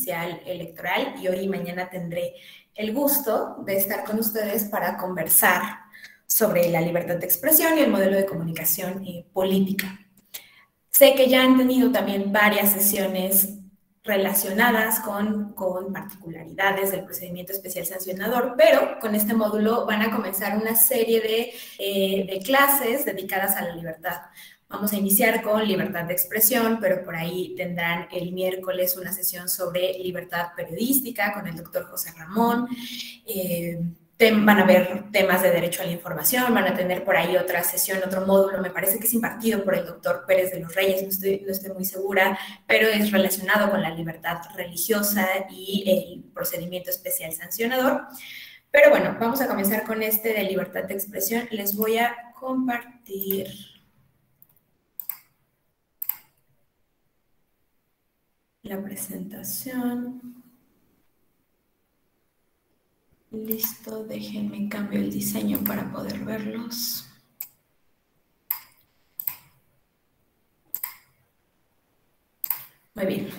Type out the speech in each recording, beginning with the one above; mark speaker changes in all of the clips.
Speaker 1: Oficial Electoral y hoy y mañana tendré el gusto de estar con ustedes para conversar sobre la libertad de expresión y el modelo de comunicación política. Sé que ya han tenido también varias sesiones relacionadas con particularidades del procedimiento especial sancionador, pero con este módulo van a comenzar una serie de clases dedicadas a la libertad. Vamos a iniciar con libertad de expresión, pero por ahí tendrán el miércoles una sesión sobre libertad periodística con el doctor José Ramón. Van a haber temas de derecho a la información, van a tener por ahí otra sesión, otro módulo, me parece que es impartido por el doctor Pérez de los Reyes, no estoy muy segura, pero es relacionado con la libertad religiosa y el procedimiento especial sancionador. Pero bueno, vamos a comenzar con este de libertad de expresión. Les voy a compartir la presentación. Listo, déjenme cambio el diseño para poder verlos. Muy bien.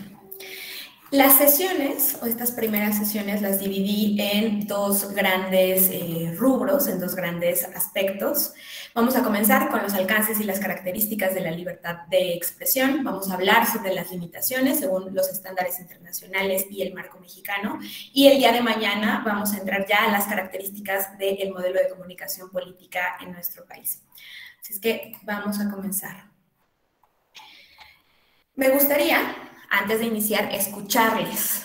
Speaker 1: Las sesiones, o estas primeras sesiones, las dividí en dos grandes rubros, en dos grandes aspectos. Vamos a comenzar con los alcances y las características de la libertad de expresión. Vamos a hablar sobre las limitaciones según los estándares internacionales y el marco mexicano. Y el día de mañana vamos a entrar ya a las características del modelo de comunicación política en nuestro país. Así es que vamos a comenzar. Me gustaría, antes de iniciar, escucharles.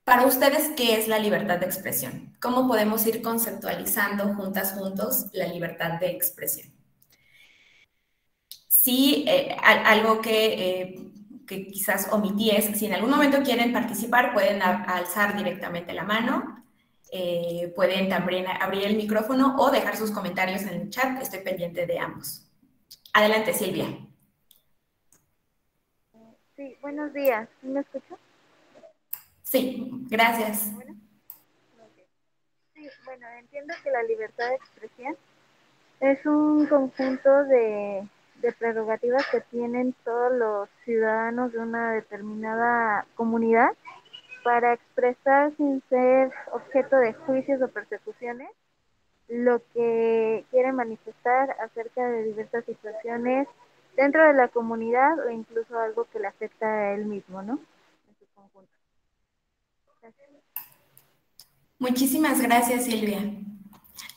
Speaker 1: Para ustedes, ¿qué es la libertad de expresión? ¿Cómo podemos ir conceptualizando juntos la libertad de expresión? Sí, algo que quizás omití es, si en algún momento quieren participar, pueden alzar directamente la mano, pueden también abrir el micrófono o dejar sus comentarios en el chat, estoy pendiente de ambos. Adelante, Silvia.
Speaker 2: Sí, buenos días. ¿Me escuchas?
Speaker 1: Sí, gracias.
Speaker 2: ¿Bueno? Okay. Sí, bueno, entiendo que la libertad de expresión es un conjunto de prerrogativas que tienen todos los ciudadanos de una determinada comunidad para expresar sin ser objeto de juicios o persecuciones lo que quieren manifestar acerca de diversas situaciones dentro de la comunidad o incluso algo que le afecta a él mismo, ¿no? En su conjunto. Gracias.
Speaker 1: Muchísimas gracias, Silvia.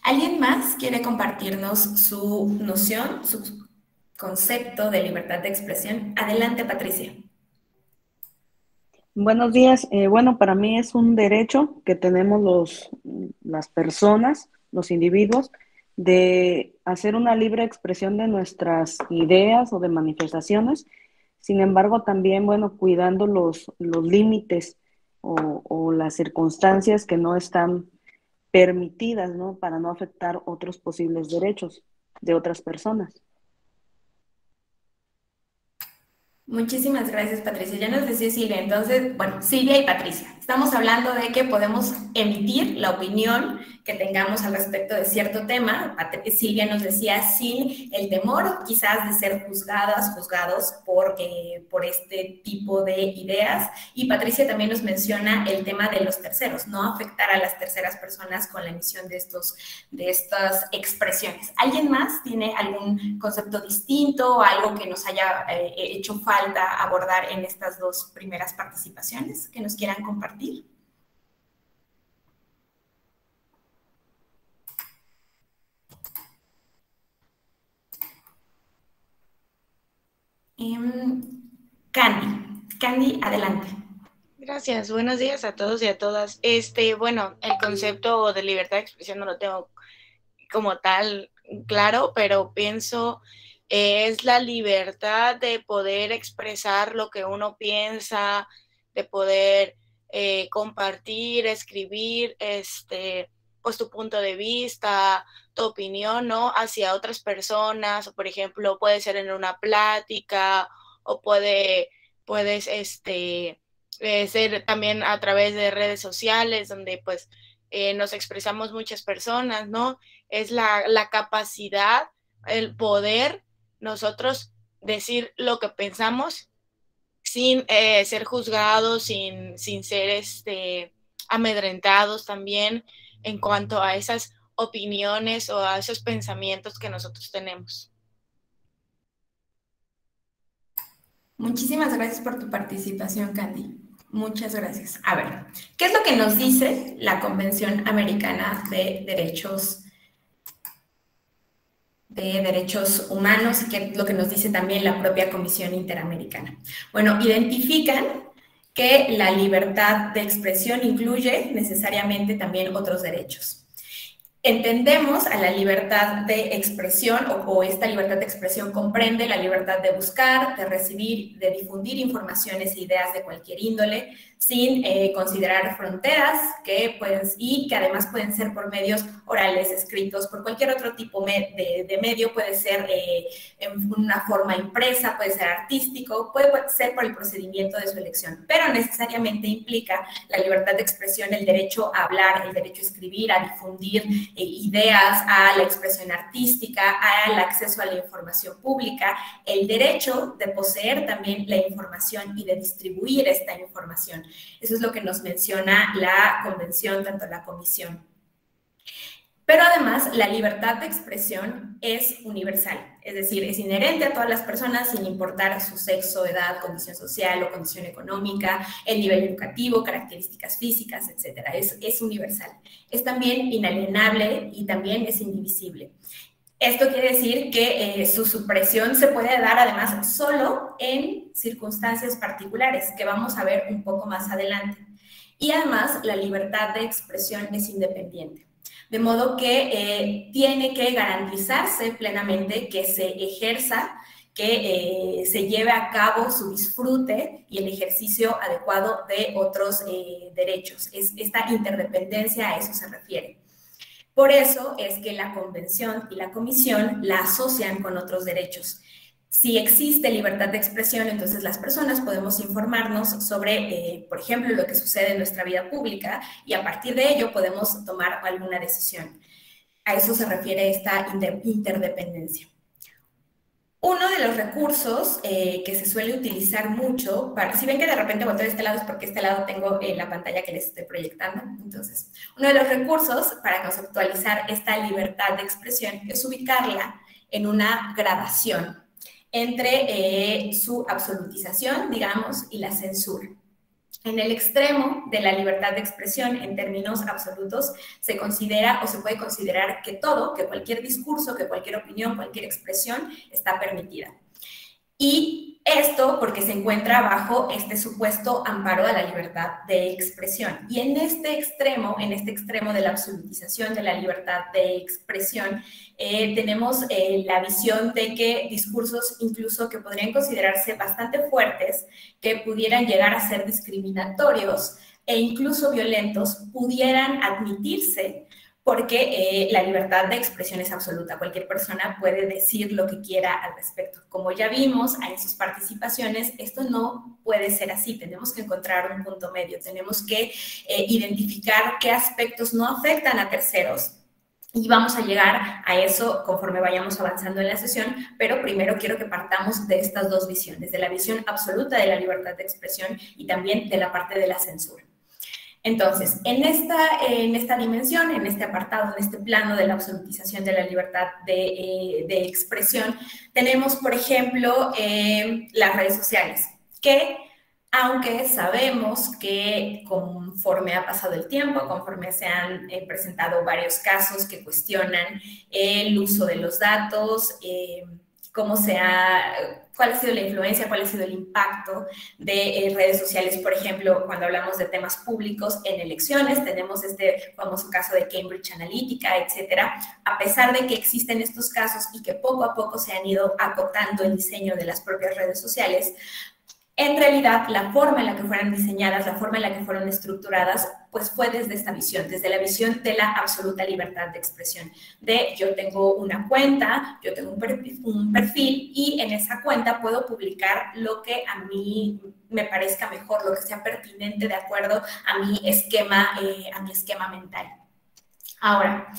Speaker 1: ¿Alguien más quiere compartirnos su noción, su concepto de libertad de expresión? Adelante, Patricia.
Speaker 3: Buenos días. Bueno, para mí es un derecho que tenemos las personas, los individuos, de hacer una libre expresión de nuestras ideas o de manifestaciones. Sin embargo, también, bueno, cuidando los límites o las circunstancias que no están permitidas, ¿no? Para no afectar otros posibles derechos de otras personas.
Speaker 1: Muchísimas gracias, Patricia. Ya nos decía Silvia, entonces, bueno, Silvia y Patricia, estamos hablando de que podemos emitir la opinión que tengamos al respecto de cierto tema. Silvia nos decía sin el temor quizás de ser juzgados por este tipo de ideas. Y Patricia también nos menciona el tema de los terceros, no afectar a las terceras personas con la emisión de estas expresiones. ¿Alguien más tiene algún concepto distinto, algo que nos haya hecho falta abordar en estas dos primeras participaciones que nos quieran compartir? Candy, adelante.
Speaker 4: Gracias, buenos días a todos y a todas. Bueno, el concepto de libertad de expresión no lo tengo como tal claro, pero pienso es la libertad de poder expresar lo que uno piensa, de poder compartir, escribir, pues tu punto de vista, tu opinión, ¿no? Hacia otras personas, o por ejemplo, puede ser en una plática, o puedes, ser también a través de redes sociales, donde pues nos expresamos muchas personas, ¿no? Es la capacidad, el poder nosotros decir lo que pensamos sin ser juzgados, sin ser amedrentados también en cuanto a esas opiniones o a esos pensamientos que nosotros tenemos.
Speaker 1: Muchísimas gracias por tu participación, Candy. Muchas gracias. A ver, ¿qué es lo que nos dice la Convención Americana de Derechos Humanos y qué es lo que nos dice también la propia Comisión Interamericana? Bueno, identifican que la libertad de expresión incluye necesariamente también otros derechos. Entendemos a la libertad de expresión o esta libertad de expresión comprende la libertad de buscar, de recibir, de difundir informaciones e ideas de cualquier índole sin considerar fronteras y que además pueden ser por medios orales, escritos, por cualquier otro tipo de medio, puede ser en una forma impresa, puede ser artístico, puede ser por el procedimiento de su elección, pero necesariamente implica la libertad de expresión, el derecho a hablar, el derecho a escribir, a difundir ideas, a la expresión artística, al acceso a la información pública, el derecho de poseer también la información y de distribuir esta información. Eso es lo que nos menciona la Convención, tanto la Comisión. Pero además, la libertad de expresión es universal, es decir, es inherente a todas las personas sin importar su sexo, edad, condición social o condición económica, el nivel educativo, características físicas, etc. Es universal. Es también inalienable y también es indivisible. Esto quiere decir que su supresión se puede dar además solo en circunstancias particulares, que vamos a ver un poco más adelante. Y además, la libertad de expresión es independiente. De modo que tiene que garantizarse plenamente que se ejerza, que se lleve a cabo su disfrute y el ejercicio adecuado de otros derechos. Esta interdependencia a eso se refiere. Por eso es que la Convención y la Comisión la asocian con otros derechos. Si existe libertad de expresión, entonces las personas podemos informarnos sobre, por ejemplo, lo que sucede en nuestra vida pública y a partir de ello podemos tomar alguna decisión. A eso se refiere esta interdependencia. Uno de los recursos que se suele utilizar mucho, si ven que de repente volteo de este lado es porque este lado tengo la pantalla que les estoy proyectando. Entonces, uno de los recursos para conceptualizar esta libertad de expresión es ubicarla en una gradación entre su absolutización, digamos, y la censura. En el extremo de la libertad de expresión, en términos absolutos, se considera o se puede considerar que todo, que cualquier discurso, que cualquier opinión, cualquier expresión está permitida. Y esto porque se encuentra bajo este supuesto amparo a la libertad de expresión. Y en este extremo de la absolutización de la libertad de expresión, tenemos la visión de que discursos incluso que podrían considerarse bastante fuertes, que pudieran llegar a ser discriminatorios e incluso violentos, pudieran admitirse porque la libertad de expresión es absoluta. Cualquier persona puede decir lo que quiera al respecto. Como ya vimos en sus participaciones, esto no puede ser así. Tenemos que encontrar un punto medio. Tenemos que identificar qué aspectos no afectan a terceros. Y vamos a llegar a eso conforme vayamos avanzando en la sesión, pero primero quiero que partamos de estas dos visiones, de la visión absoluta de la libertad de expresión y también de la parte de la censura. Entonces, en esta dimensión, en este apartado, en este plano de la absolutización de la libertad de expresión, tenemos, por ejemplo, las redes sociales, que aunque sabemos que conforme ha pasado el tiempo, conforme se han presentado varios casos que cuestionan el uso de los datos, cuál ha sido la influencia, cuál ha sido el impacto de redes sociales, por ejemplo, cuando hablamos de temas públicos en elecciones, tenemos este famoso caso de Cambridge Analytica, etcétera. A pesar de que existen estos casos y que poco a poco se han ido acotando el diseño de las propias redes sociales, en realidad, la forma en la que fueron diseñadas, la forma en la que fueron estructuradas, pues fue desde esta visión, desde la visión de la absoluta libertad de expresión. De yo tengo una cuenta, yo tengo un perfil y en esa cuenta puedo publicar lo que a mí me parezca mejor, lo que sea pertinente de acuerdo a mi esquema mental. Ahora,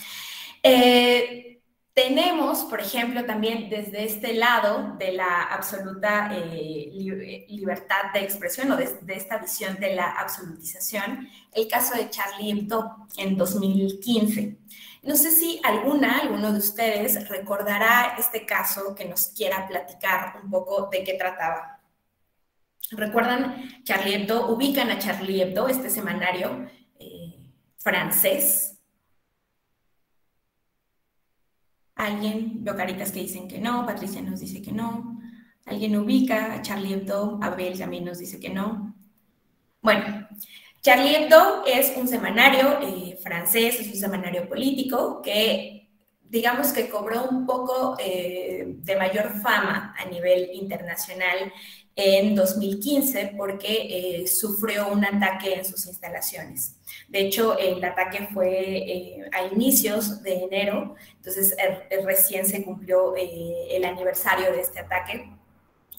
Speaker 1: Tenemos, por ejemplo, también desde este lado de la absoluta libertad de expresión o de esta visión de la absolutización, el caso de Charlie Hebdo en 2015. No sé si alguno de ustedes recordará este caso que nos quiera platicar un poco de qué trataba. ¿Recuerdan Charlie Hebdo? ¿Ubican a Charlie Hebdo, este semanario francés? ¿Alguien? Veo caritas que dicen que no, Patricia nos dice que no. ¿Alguien ubica a Charlie Hebdo? Abel también nos dice que no. Bueno, Charlie Hebdo es un semanario francés, es un semanario político que, digamos que cobró un poco de mayor fama a nivel internacional en 2015 porque sufrió un ataque en sus instalaciones. De hecho, el ataque fue a inicios de enero, entonces recién se cumplió el aniversario de este ataque.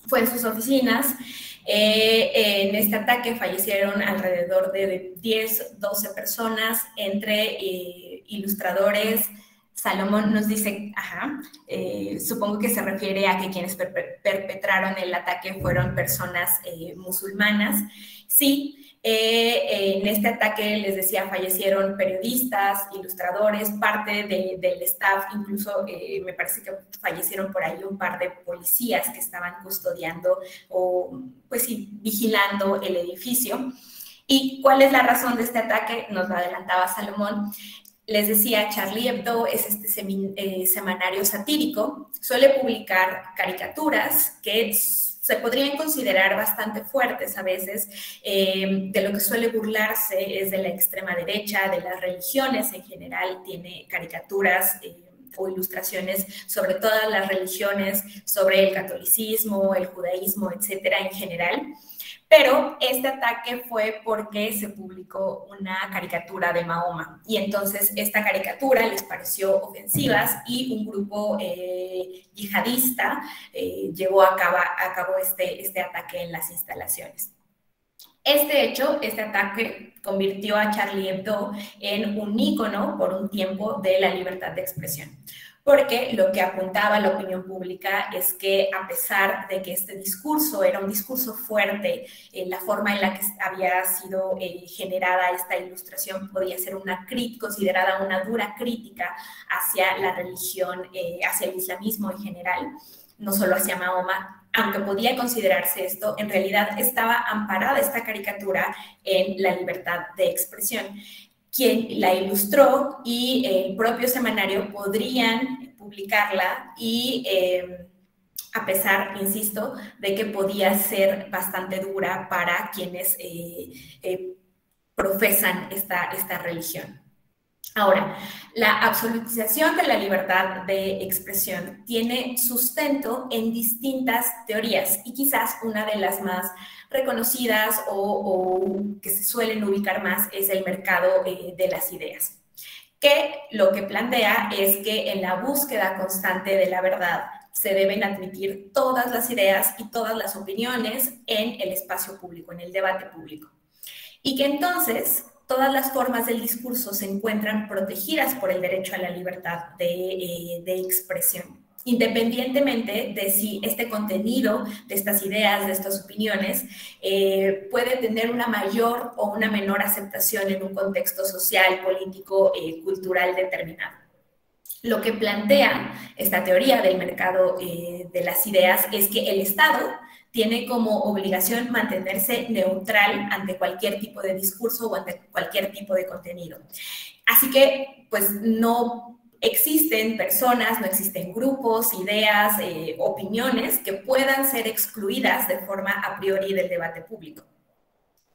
Speaker 1: Fue en sus oficinas. En este ataque fallecieron alrededor de 10, 12 personas, entre ilustradores. Salomón nos dice, supongo que se refiere a que quienes perpetraron el ataque fueron personas musulmanas. Sí, en este ataque, les decía, fallecieron periodistas, ilustradores, parte del staff, incluso me parece que fallecieron por ahí un par de policías que estaban custodiando o, pues sí, vigilando el edificio. ¿Y cuál es la razón de este ataque? Nos lo adelantaba Salomón. Les decía, Charlie Hebdo es este semanario satírico, suele publicar caricaturas que se podrían considerar bastante fuertes a veces. De lo que suele burlarse es de la extrema derecha, de las religiones en general. Tiene caricaturas o ilustraciones sobre todas las religiones, sobre el catolicismo, el judaísmo, etcétera, en general. Pero este ataque fue porque se publicó una caricatura de Mahoma y entonces esta caricatura les pareció ofensiva y un grupo yihadista llevó a cabo este ataque en las instalaciones. Este hecho, este ataque, convirtió a Charlie Hebdo en un ícono por un tiempo de la libertad de expresión. Porque lo que apuntaba la opinión pública es que, a pesar de que este discurso era un discurso fuerte, la forma en la que había sido generada esta ilustración podía ser considerada una dura crítica hacia la religión, hacia el islamismo en general, no solo hacia Mahoma. Aunque podía considerarse esto, en realidad estaba amparada esta caricatura en la libertad de expresión. Quien la ilustró y el propio semanario podrían publicarla y a pesar, insisto, de que podía ser bastante dura para quienes profesan esta religión. Ahora, la absolutización de la libertad de expresión tiene sustento en distintas teorías y quizás una de las más reconocidas o que se suelen ubicar más es el mercado de las ideas, que lo que plantea es que en la búsqueda constante de la verdad se deben admitir todas las ideas y todas las opiniones en el espacio público, en el debate público, y que entonces todas las formas del discurso se encuentran protegidas por el derecho a la libertad de expresión, independientemente de si este contenido de estas ideas, de estas opiniones, puede tener una mayor o una menor aceptación en un contexto social, político, cultural determinado. Lo que plantea esta teoría del mercado de las ideas es que el Estado tiene como obligación mantenerse neutral ante cualquier tipo de discurso o ante cualquier tipo de contenido. Así que, pues, no existen personas, no existen grupos, ideas, opiniones que puedan ser excluidas de forma a priori del debate público.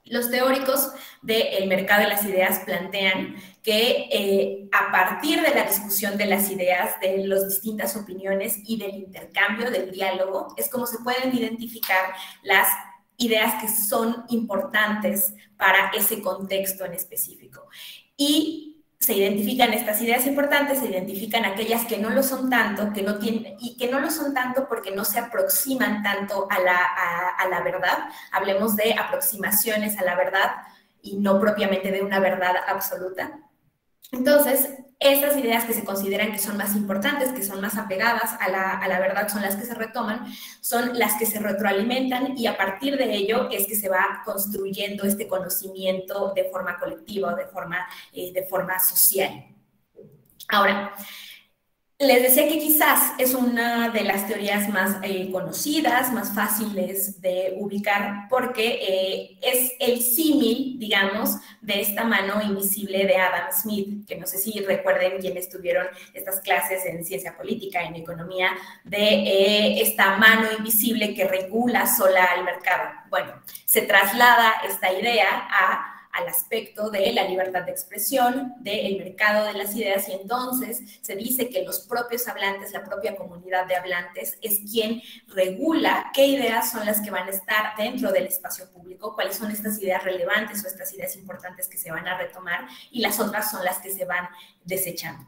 Speaker 1: Los teóricos del mercado de las ideas plantean que a partir de la discusión de las ideas, de las distintas opiniones y del intercambio, del diálogo, es como se pueden identificar las ideas que son importantes para ese contexto en específico. Y se identifican estas ideas importantes, se identifican aquellas que no lo son tanto, que no lo son tanto porque no se aproximan tanto a la verdad. Hablemos de aproximaciones a la verdad y no propiamente de una verdad absoluta. Entonces, esas ideas que se consideran que son más importantes, que son más apegadas a la verdad, son las que se retoman, son las que se retroalimentan y a partir de ello es que se va construyendo este conocimiento de forma colectiva o de forma social. Ahora, les decía que quizás es una de las teorías más conocidas, más fáciles de ubicar, porque es el símil, digamos, de esta mano invisible de Adam Smith, que no sé si recuerden quienes tuvieron estas clases en ciencia política, en economía, de esta mano invisible que regula sola al mercado. Bueno, se traslada esta idea al aspecto de la libertad de expresión, del mercado de las ideas, y entonces se dice que los propios hablantes, la propia comunidad de hablantes, es quien regula qué ideas son las que van a estar dentro del espacio público, cuáles son estas ideas relevantes o estas ideas importantes que se van a retomar, y las otras son las que se van desechando.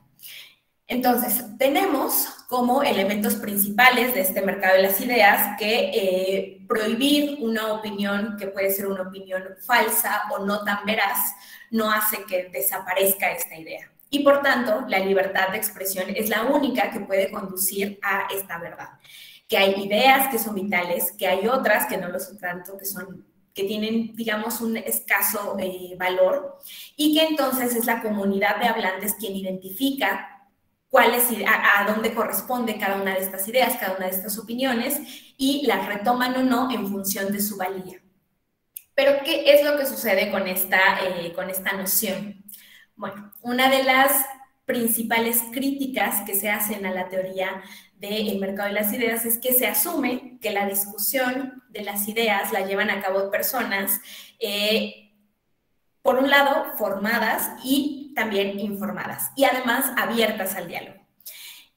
Speaker 1: Entonces, tenemos como elementos principales de este mercado de las ideas que prohibir una opinión que puede ser una opinión falsa o no tan veraz no hace que desaparezca esta idea. Y por tanto, la libertad de expresión es la única que puede conducir a esta verdad. Que hay ideas que son vitales, que hay otras que no lo son tanto, que tienen, digamos, un escaso valor, y que entonces es la comunidad de hablantes quien identifica a dónde corresponde cada una de estas ideas, cada una de estas opiniones, y las retoman o no en función de su valía. Pero, ¿qué es lo que sucede con esta noción? Bueno, una de las principales críticas que se hacen a la teoría del mercado de las ideas es que se asume que la discusión de las ideas la llevan a cabo personas, por un lado, formadas y también informadas, y además abiertas al diálogo,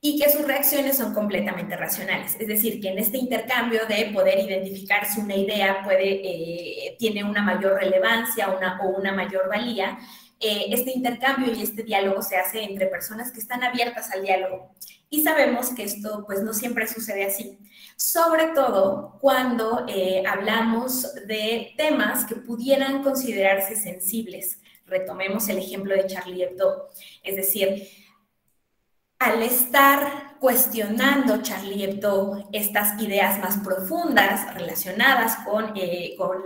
Speaker 1: y que sus reacciones son completamente racionales. Es decir, que en este intercambio de poder identificar si una idea tiene una mayor relevancia o una mayor valía, este intercambio y este diálogo se hace entre personas que están abiertas al diálogo. Y sabemos que esto pues no siempre sucede así, sobre todo cuando hablamos de temas que pudieran considerarse sensibles. Retomemos el ejemplo de Charlie Hebdo, es decir, al estar cuestionando Charlie Hebdo estas ideas más profundas relacionadas con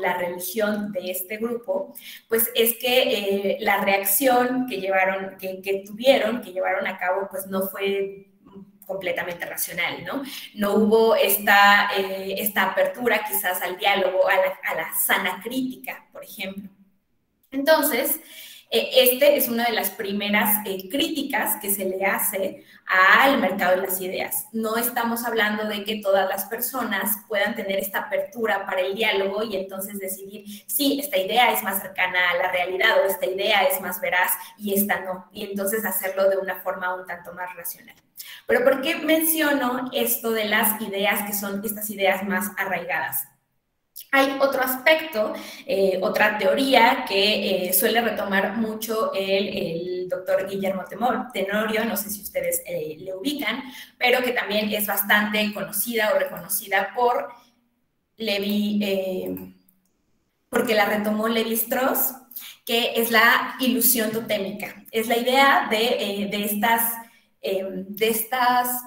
Speaker 1: la religión de este grupo, pues es que la reacción que llevaron a cabo, pues no fue completamente racional, ¿no? No hubo esta apertura quizás al diálogo, a la sana crítica, por ejemplo. Entonces, este es una de las primeras críticas que se le hace al mercado de las ideas. No estamos hablando de que todas las personas puedan tener esta apertura para el diálogo y entonces decidir, sí, esta idea es más cercana a la realidad o esta idea es más veraz y esta no, y entonces hacerlo de una forma un tanto más racional. Pero ¿por qué menciono esto de las ideas que son estas ideas más arraigadas? Hay otro aspecto, otra teoría que suele retomar mucho el doctor Guillermo Tenorio, no sé si ustedes le ubican, pero que también es bastante conocida o reconocida por porque la retomó Lévi-Strauss, que es la ilusión totémica. Es la idea de estas,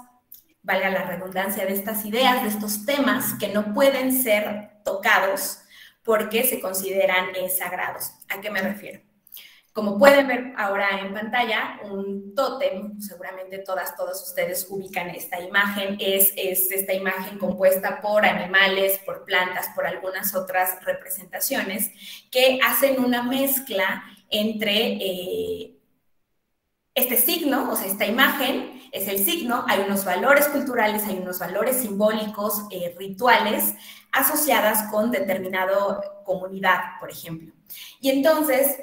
Speaker 1: valga la redundancia, de estas ideas, de estos temas que no pueden ser tocados porque se consideran sagrados. ¿A qué me refiero? Como pueden ver ahora en pantalla, un tótem, seguramente todos ustedes ubican esta imagen, es esta imagen compuesta por animales, por plantas, por algunas otras representaciones que hacen una mezcla entre este signo, o sea, esta imagen es el signo, hay unos valores culturales, hay unos valores simbólicos, rituales, asociadas con determinada comunidad, por ejemplo. Y entonces,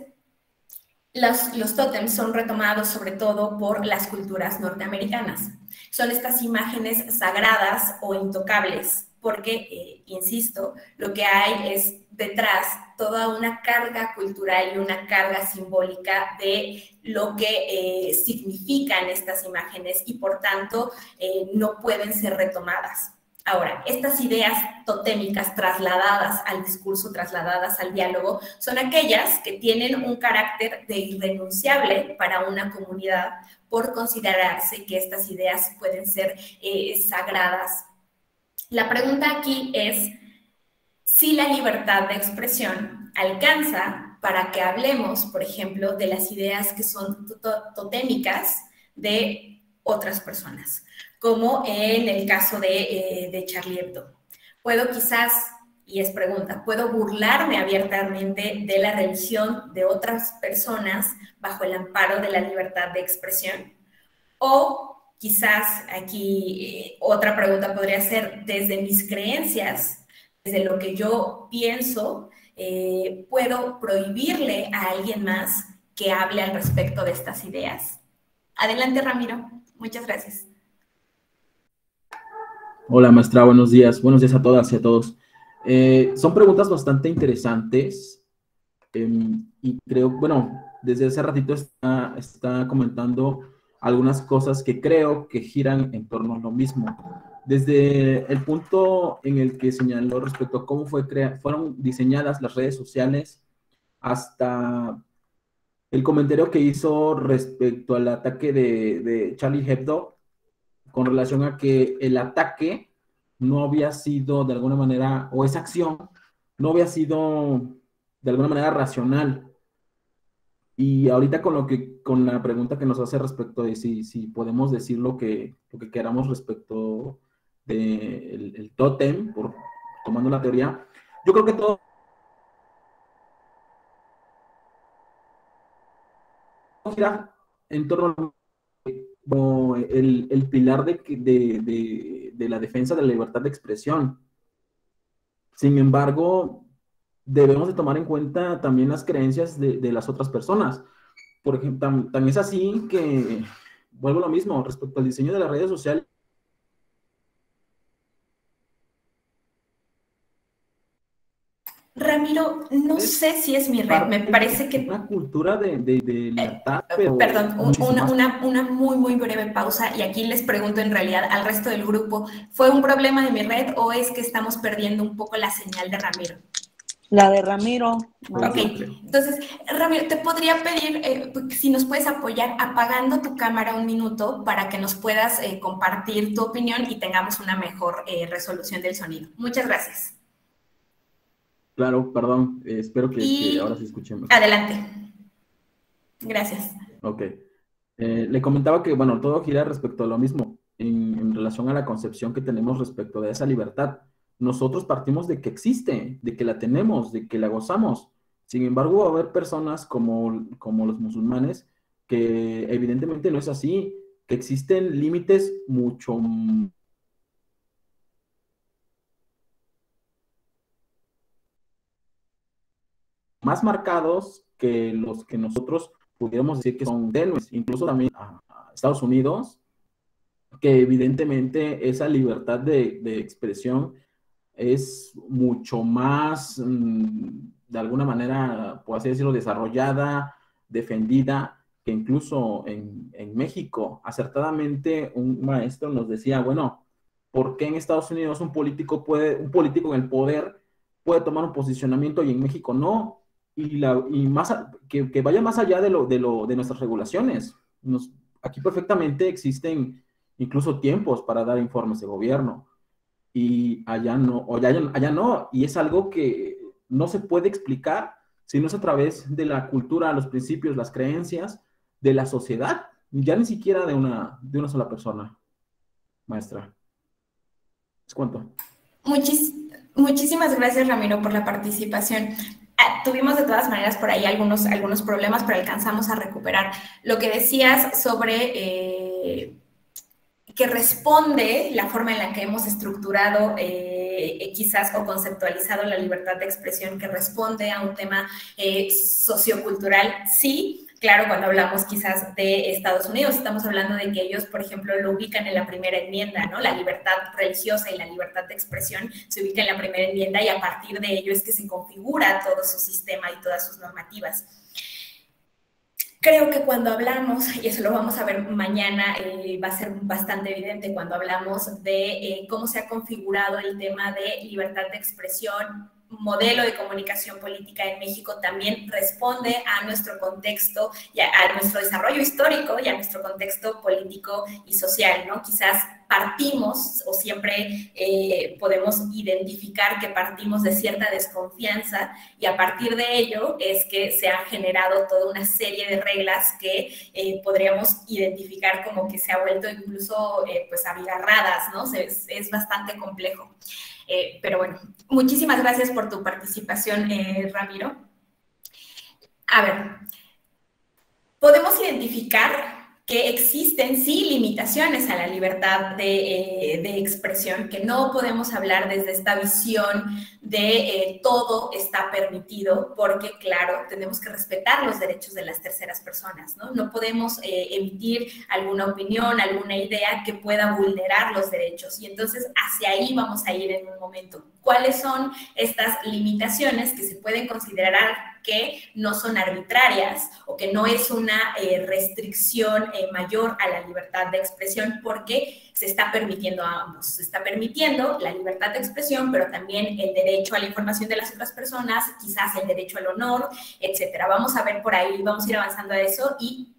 Speaker 1: los tótems son retomados sobre todo por las culturas norteamericanas. Son estas imágenes sagradas o intocables, porque, insisto, lo que hay es detrás toda una carga cultural y una carga simbólica de lo que significan estas imágenes y por tanto no pueden ser retomadas. Ahora, estas ideas totémicas trasladadas al discurso, trasladadas al diálogo, son aquellas que tienen un carácter de irrenunciable para una comunidad por considerarse que estas ideas pueden ser sagradas. La pregunta aquí es si la libertad de expresión alcanza para que hablemos, por ejemplo, de las ideas que son totémicas de otras personas, como en el caso de Charlie Hebdo. Puedo quizás, y es pregunta, ¿puedo burlarme abiertamente de la religión de otras personas bajo el amparo de la libertad de expresión? O quizás aquí otra pregunta podría ser, desde mis creencias, desde lo que yo pienso, ¿puedo prohibirle a alguien más que hable al respecto de estas ideas? Adelante, Ramiro. Muchas gracias.
Speaker 5: Hola, maestra. Buenos días. Buenos días a todas y a todos. Son preguntas bastante interesantes y creo, bueno, desde hace ratito está comentando algunas cosas que creo que giran en torno a lo mismo. Desde el punto en el que señaló respecto a cómo fueron diseñadas las redes sociales, hasta el comentario que hizo respecto al ataque de Charlie Hebdo, con relación a que el ataque no había sido de alguna manera, o esa acción no había sido de alguna manera racional. Y ahorita con la pregunta que nos hace respecto de si podemos decir lo que queramos respecto del el tótem, tomando la teoría, yo creo que todo gira en torno a como el pilar de la defensa de la libertad de expresión. Sin embargo, debemos de tomar en cuenta también las creencias de las otras personas. Por ejemplo, tan es así que, vuelvo a lo mismo, respecto al diseño de las redes sociales.
Speaker 1: Ramiro, no sé si es mi red, me parece que...
Speaker 5: Una cultura de libertad, pero...
Speaker 1: Perdón, una muy, muy breve pausa, y aquí les pregunto en realidad al resto del grupo, ¿fue un problema de mi red o es que estamos perdiendo un poco la señal de Ramiro?
Speaker 3: La de Ramiro.
Speaker 1: Ok, entonces, Ramiro, te podría pedir si nos puedes apoyar apagando tu cámara un minuto para que nos puedas compartir tu opinión y tengamos una mejor resolución del sonido. Muchas gracias.
Speaker 5: Claro, perdón, espero que ahora se escuche mejor.
Speaker 1: Adelante. Gracias.
Speaker 5: Ok. Le comentaba que, bueno, todo gira respecto a lo mismo, en relación a la concepción que tenemos respecto de esa libertad. Nosotros partimos de que existe, de que la tenemos, de que la gozamos. Sin embargo, va a haber personas como los musulmanes que evidentemente no es así, que existen límites mucho más marcados que los que nosotros pudiéramos decir que son tenues, incluso también a Estados Unidos, que evidentemente esa libertad de expresión es mucho más, de alguna manera, por así decirlo, desarrollada, defendida, que incluso en México. Acertadamente, un maestro nos decía, bueno, ¿por qué en Estados Unidos un político en el poder puede tomar un posicionamiento y en México no? Que vaya más allá de nuestras regulaciones. Aquí perfectamente existen incluso tiempos para dar informes de gobierno. Y allá no, allá no, y es algo que no se puede explicar si no es a través de la cultura, los principios, las creencias de la sociedad, ya ni siquiera de una sola persona. Maestra, ¿es cuánto?
Speaker 1: Muchísimas gracias, Ramiro, por la participación. Tuvimos de todas maneras por ahí algunos problemas, pero alcanzamos a recuperar lo que decías sobre que responde la forma en la que hemos estructurado quizás o conceptualizado la libertad de expresión, que responde a un tema sociocultural. Sí, claro, cuando hablamos quizás de Estados Unidos, estamos hablando de que ellos, por ejemplo, lo ubican en la primera enmienda, ¿no? La libertad religiosa y la libertad de expresión se ubica en la primera enmienda y a partir de ello es que se configura todo su sistema y todas sus normativas. Creo que cuando hablamos, y eso lo vamos a ver mañana, va a ser bastante evidente cuando hablamos de cómo se ha configurado el tema de libertad de expresión, modelo de comunicación política en México, también responde a nuestro contexto, y a nuestro desarrollo histórico y a nuestro contexto político y social, ¿no? Quizás partimos, o siempre podemos identificar que partimos de cierta desconfianza, y a partir de ello es que se ha generado toda una serie de reglas que podríamos identificar como que se ha vuelto incluso pues abigarradas, ¿no? Es bastante complejo. Pero bueno, muchísimas gracias por tu participación, Ramiro. A ver, podemos identificar que existen, sí, limitaciones a la libertad de expresión, que no podemos hablar desde esta visión de todo está permitido, porque, claro, tenemos que respetar los derechos de las terceras personas, ¿no? No podemos emitir alguna opinión, alguna idea que pueda vulnerar los derechos, y entonces hacia ahí vamos a ir en un momento. ¿Cuáles son estas limitaciones que se pueden considerar que no son arbitrarias o que no es una restricción mayor a la libertad de expresión, porque se está permitiendo a ambos? Se está permitiendo la libertad de expresión, pero también el derecho a la información de las otras personas, quizás el derecho al honor, etcétera. Vamos a ver por ahí, vamos a ir avanzando a eso, y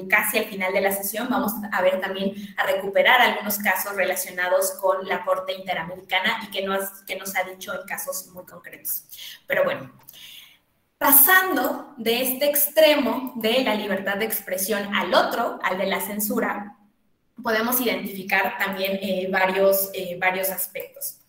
Speaker 1: casi al final de la sesión vamos a ver también, a recuperar algunos casos relacionados con la Corte Interamericana y que nos ha dicho en casos muy concretos. Pero bueno, pasando de este extremo de la libertad de expresión al otro, al de la censura, podemos identificar también varios aspectos.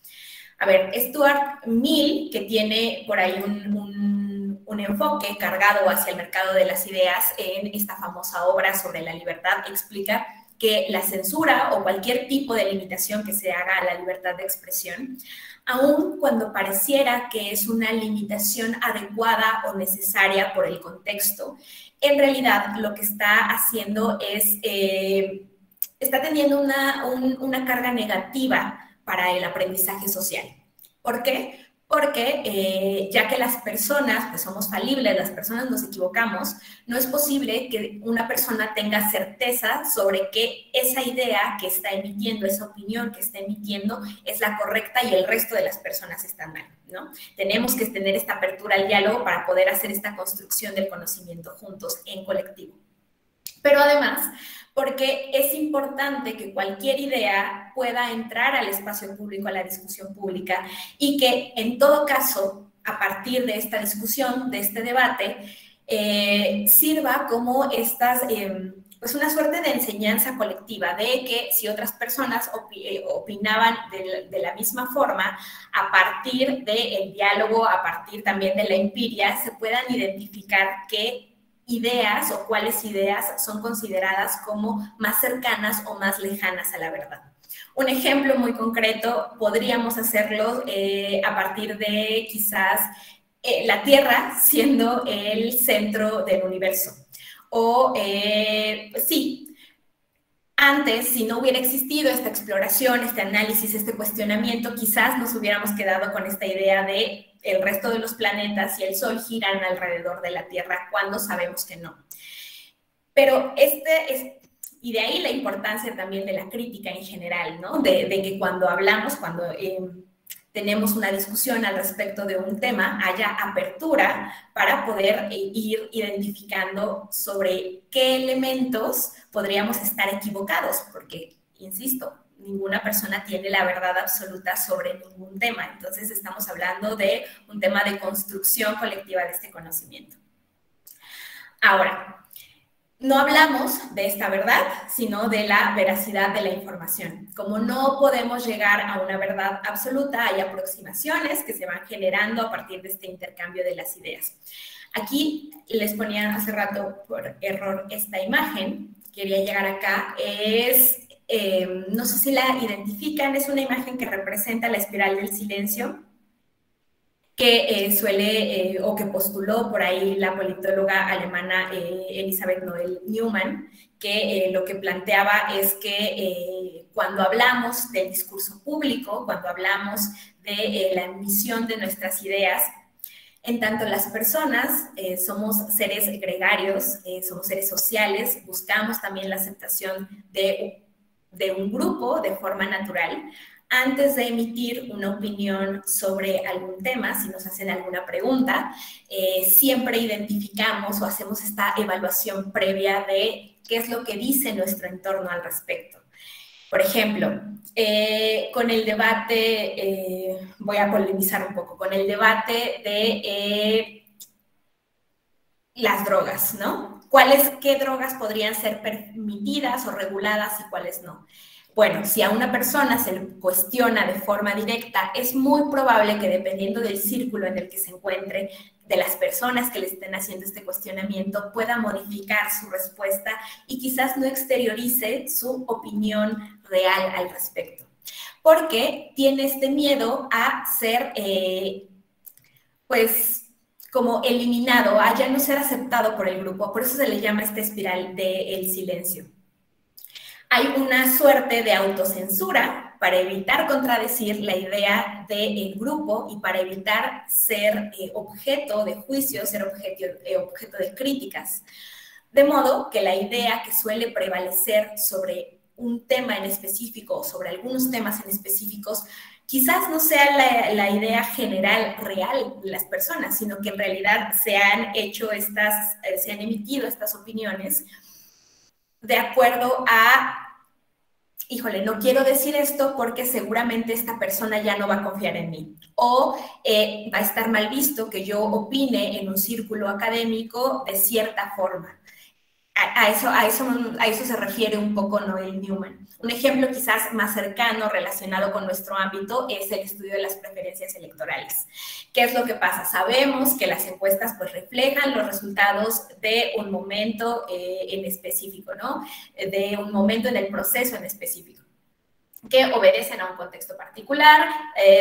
Speaker 1: A ver, Stuart Mill, que tiene por ahí un enfoque cargado hacia el mercado de las ideas en esta famosa obra sobre la libertad, explica que la censura o cualquier tipo de limitación que se haga a la libertad de expresión, aun cuando pareciera que es una limitación adecuada o necesaria por el contexto, en realidad lo que está haciendo es, está teniendo una carga negativa para el aprendizaje social. ¿Por qué? Porque ya que las personas, pues somos falibles, las personas nos equivocamos, no es posible que una persona tenga certeza sobre que esa idea que está emitiendo, esa opinión que está emitiendo, es la correcta y el resto de las personas están mal, ¿no? Tenemos que tener esta apertura al diálogo para poder hacer esta construcción del conocimiento juntos, en colectivo. Pero además, porque es importante que cualquier idea pueda entrar al espacio público, a la discusión pública, y que en todo caso, a partir de esta discusión, de este debate, sirva como pues una suerte de enseñanza colectiva, de que si otras personas opinaban de la misma forma, a partir del diálogo, a partir también de la empiria, se puedan identificar qué ideas o cuáles ideas son consideradas como más cercanas o más lejanas a la verdad. Un ejemplo muy concreto podríamos hacerlo a partir de quizás la Tierra siendo el centro del universo. O pues sí, antes, si no hubiera existido esta exploración, este análisis, este cuestionamiento, quizás nos hubiéramos quedado con esta idea de el resto de los planetas y el Sol giran alrededor de la Tierra, cuando sabemos que no. Pero y de ahí la importancia también de la crítica en general, ¿no? De que cuando hablamos, cuando tenemos una discusión al respecto de un tema, haya apertura para poder ir identificando sobre qué elementos podríamos estar equivocados, porque, insisto, ninguna persona tiene la verdad absoluta sobre ningún tema. Entonces, estamos hablando de un tema de construcción colectiva de este conocimiento. Ahora, no hablamos de esta verdad, sino de la veracidad de la información. Como no podemos llegar a una verdad absoluta, hay aproximaciones que se van generando a partir de este intercambio de las ideas. Aquí les ponía hace rato por error esta imagen, quería llegar acá, no sé si la identifican, es una imagen que representa la espiral del silencio, que suele o que postuló por ahí la politóloga alemana Elisabeth Noel Neumann, que lo que planteaba es que cuando hablamos del discurso público, cuando hablamos de la emisión de nuestras ideas, En tanto, las personas somos seres gregarios, somos seres sociales, buscamos también la aceptación de un grupo de forma natural. Antes de emitir una opinión sobre algún tema, si nos hacen alguna pregunta, siempre identificamos o hacemos esta evaluación previa de qué es lo que dice nuestro entorno al respecto. Por ejemplo, con el debate, voy a polemizar un poco, con el debate de las drogas, ¿no? ¿Qué drogas podrían ser permitidas o reguladas y cuáles no? Bueno, si a una persona se le cuestiona de forma directa, es muy probable que dependiendo del círculo en el que se encuentre, de las personas que le estén haciendo este cuestionamiento, pueda modificar su respuesta y quizás no exteriorice su opinión real al respecto. Porque tiene este miedo a ser, pues, como eliminado, a ya no ser aceptado por el grupo. Por eso se le llama esta espiral del silencio. Hay una suerte de autocensura para evitar contradecir la idea del grupo y para evitar ser objeto de juicios, ser objeto de críticas. De modo que la idea que suele prevalecer sobre un tema en específico o sobre algunos temas en específicos quizás no sea la idea general real de las personas, sino que en realidad se han emitido estas opiniones de acuerdo a, híjole, no quiero decir esto porque seguramente esta persona ya no va a confiar en mí. O va a estar mal visto que yo opine en un círculo académico de cierta forma. A eso se refiere un poco Noel Newman. Un ejemplo quizás más cercano relacionado con nuestro ámbito es el estudio de las preferencias electorales. ¿Qué es lo que pasa? Sabemos que las encuestas pues reflejan los resultados de un momento en específico, ¿no? De un momento en el proceso en específico, que obedecen a un contexto particular,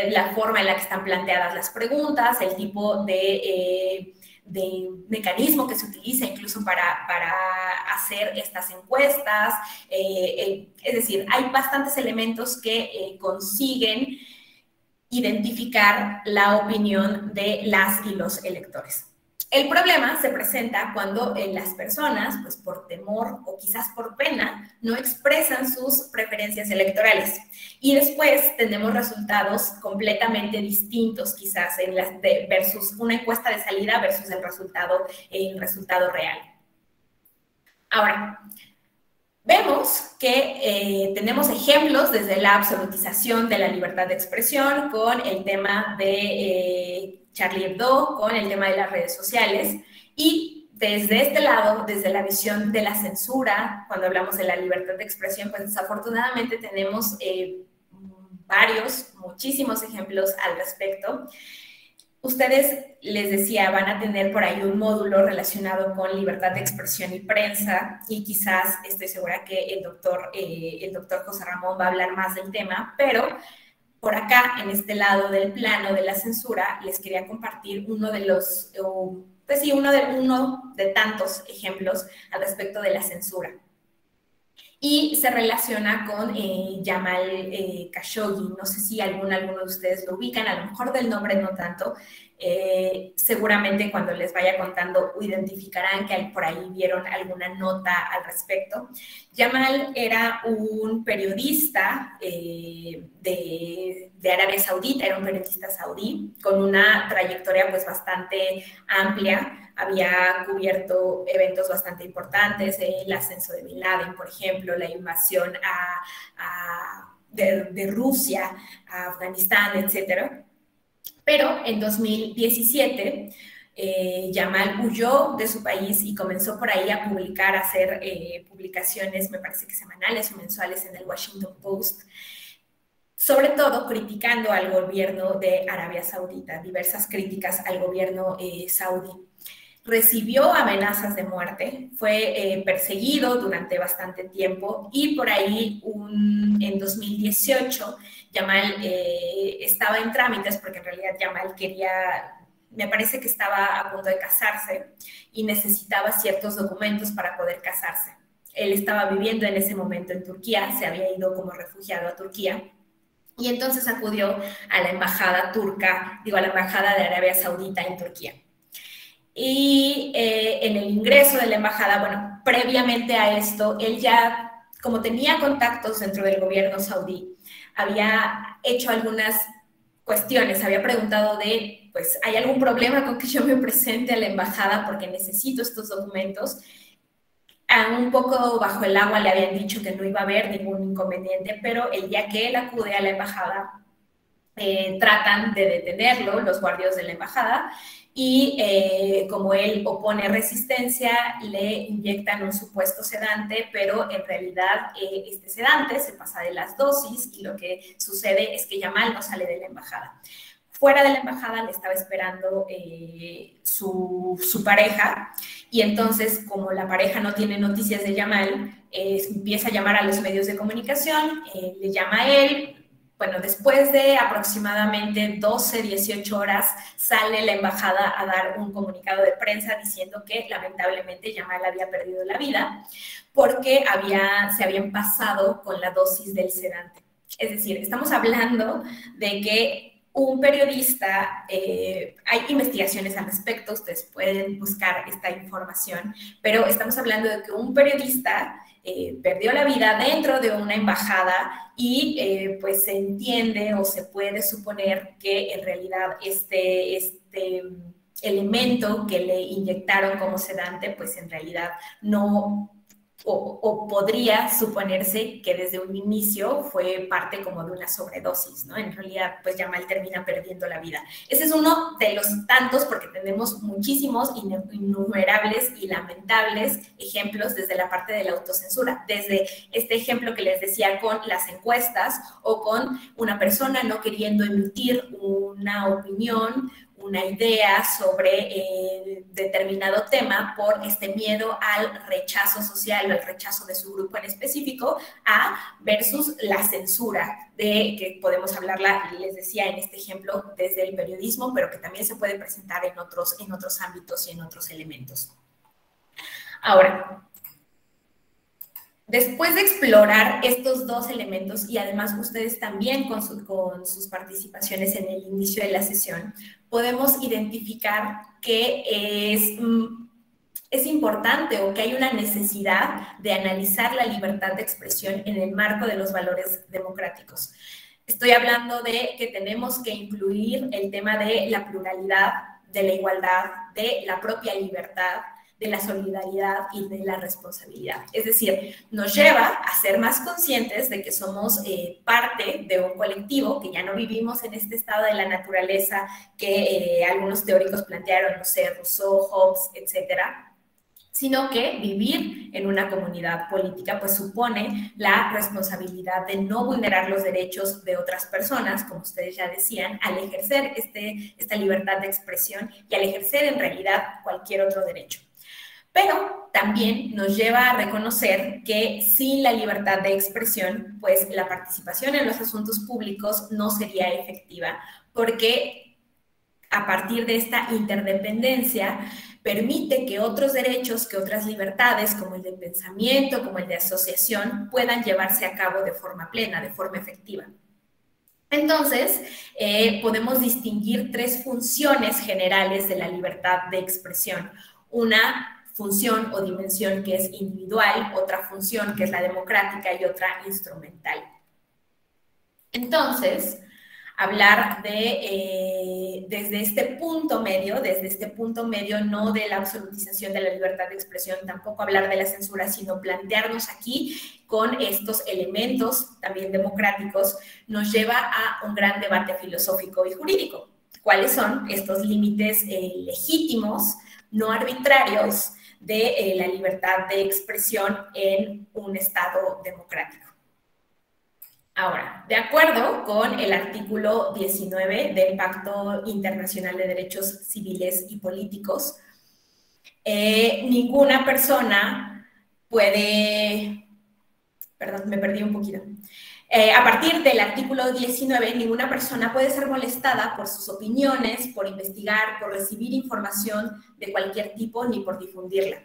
Speaker 1: la forma en la que están planteadas las preguntas, el tipo de mecanismo que se utiliza incluso para hacer estas encuestas. Es decir, hay bastantes elementos que consiguen identificar la opinión de las y los electores. El problema se presenta cuando las personas, pues por temor o quizás por pena, no expresan sus preferencias electorales. Y después tenemos resultados completamente distintos, quizás, versus una encuesta de salida versus el resultado real. Ahora, vemos que tenemos ejemplos desde la absolutización de la libertad de expresión con el tema de Charlie Hebdo, con el tema de las redes sociales, y desde este lado, desde la visión de la censura, cuando hablamos de la libertad de expresión, pues desafortunadamente tenemos muchísimos ejemplos al respecto. Ustedes, les decía, van a tener por ahí un módulo relacionado con libertad de expresión y prensa, y quizás estoy segura que el doctor José Ramón va a hablar más del tema, pero por acá, en este lado del plano de la censura, les quería compartir uno de tantos ejemplos al respecto de la censura. Y se relaciona con Jamal Khashoggi. No sé si alguno de ustedes lo ubican, a lo mejor del nombre no tanto. Seguramente cuando les vaya contando identificarán que por ahí vieron alguna nota al respecto. Jamal era un periodista de Arabia Saudita, era un periodista saudí con una trayectoria pues bastante amplia. Había cubierto eventos bastante importantes, el ascenso de Bin Laden, por ejemplo, la invasión de Rusia a Afganistán, etcétera. Pero en 2017, Jamal huyó de su país y comenzó por ahí a hacer publicaciones, me parece que semanales o mensuales en el Washington Post, sobre todo criticando al gobierno de Arabia Saudita, diversas críticas al gobierno saudí. Recibió amenazas de muerte, fue perseguido durante bastante tiempo y por ahí en 2018 Jamal estaba en trámites porque en realidad Jamal me parece que estaba a punto de casarse y necesitaba ciertos documentos para poder casarse. Él estaba viviendo en ese momento en Turquía, se había ido como refugiado a Turquía y entonces acudió a la embajada turca, digo, a la embajada de Arabia Saudita en Turquía. Y en el ingreso de la embajada, bueno, previamente a esto, él ya, como tenía contactos dentro del gobierno saudí, había hecho algunas cuestiones, había preguntado de, pues, ¿hay algún problema con que yo me presente a la embajada porque necesito estos documentos? Un poco bajo el agua le habían dicho que no iba a haber ningún inconveniente, pero el día que él acude a la embajada, tratan de detenerlo los guardias de la embajada y como él opone resistencia, le inyectan un supuesto sedante, pero en realidad este sedante se pasa de las dosis y lo que sucede es que Yamal no sale de la embajada. Fuera de la embajada le estaba esperando su pareja, y entonces, como la pareja no tiene noticias de Yamal, empieza a llamar a los medios de comunicación, le llama a él. Bueno, después de aproximadamente 12, 18 horas, sale la embajada a dar un comunicado de prensa diciendo que lamentablemente Yamal había perdido la vida porque se habían pasado con la dosis del sedante. Es decir, estamos hablando de que un periodista, hay investigaciones al respecto, ustedes pueden buscar esta información, pero estamos hablando de que un periodista perdió la vida dentro de una embajada y pues se entiende o se puede suponer que en realidad este elemento que le inyectaron como sedante, pues en realidad no... O podría suponerse que desde un inicio fue parte como de una sobredosis, ¿no? En realidad, pues Yamal termina perdiendo la vida. Ese es uno de los tantos, porque tenemos muchísimos, innumerables y lamentables ejemplos desde la parte de la autocensura, desde este ejemplo que les decía con las encuestas o con una persona no queriendo emitir una opinión, una idea sobre determinado tema por este miedo al rechazo social o al rechazo de su grupo en específico, versus la censura de que podemos hablarla, les decía en este ejemplo, desde el periodismo, pero que también se puede presentar en otros ámbitos y en otros elementos. Ahora, después de explorar estos dos elementos, y además ustedes también con sus participaciones en el inicio de la sesión, podemos identificar que es importante o que hay una necesidad de analizar la libertad de expresión en el marco de los valores democráticos. Estoy hablando de que tenemos que incluir el tema de la pluralidad, de la igualdad, de la propia libertad, de la solidaridad y de la responsabilidad. Es decir, nos lleva a ser más conscientes de que somos parte de un colectivo, que ya no vivimos en este estado de la naturaleza que algunos teóricos plantearon, no sé, Rousseau, Hobbes, etcétera, sino que vivir en una comunidad política pues supone la responsabilidad de no vulnerar los derechos de otras personas, como ustedes ya decían, al ejercer esta libertad de expresión y al ejercer en realidad cualquier otro derecho. Pero también nos lleva a reconocer que sin la libertad de expresión, pues la participación en los asuntos públicos no sería efectiva, porque a partir de esta interdependencia permite que otros derechos, que otras libertades, como el de pensamiento, como el de asociación, puedan llevarse a cabo de forma plena, de forma efectiva. Entonces, podemos distinguir tres funciones generales de la libertad de expresión. Una función o dimensión que es individual, otra función que es la democrática y otra instrumental. Entonces, hablar desde este punto medio, no de la absolutización de la libertad de expresión, tampoco hablar de la censura, sino plantearnos aquí con estos elementos también democráticos, nos lleva a un gran debate filosófico y jurídico. ¿Cuáles son estos límites legítimos, no arbitrarios, de la libertad de expresión en un Estado democrático? Ahora, de acuerdo con el artículo 19 del Pacto Internacional de Derechos Civiles y Políticos, ninguna persona puede... Perdón, me perdí un poquito. A partir del artículo 19, ninguna persona puede ser molestada por sus opiniones, por investigar, por recibir información de cualquier tipo, ni por difundirla.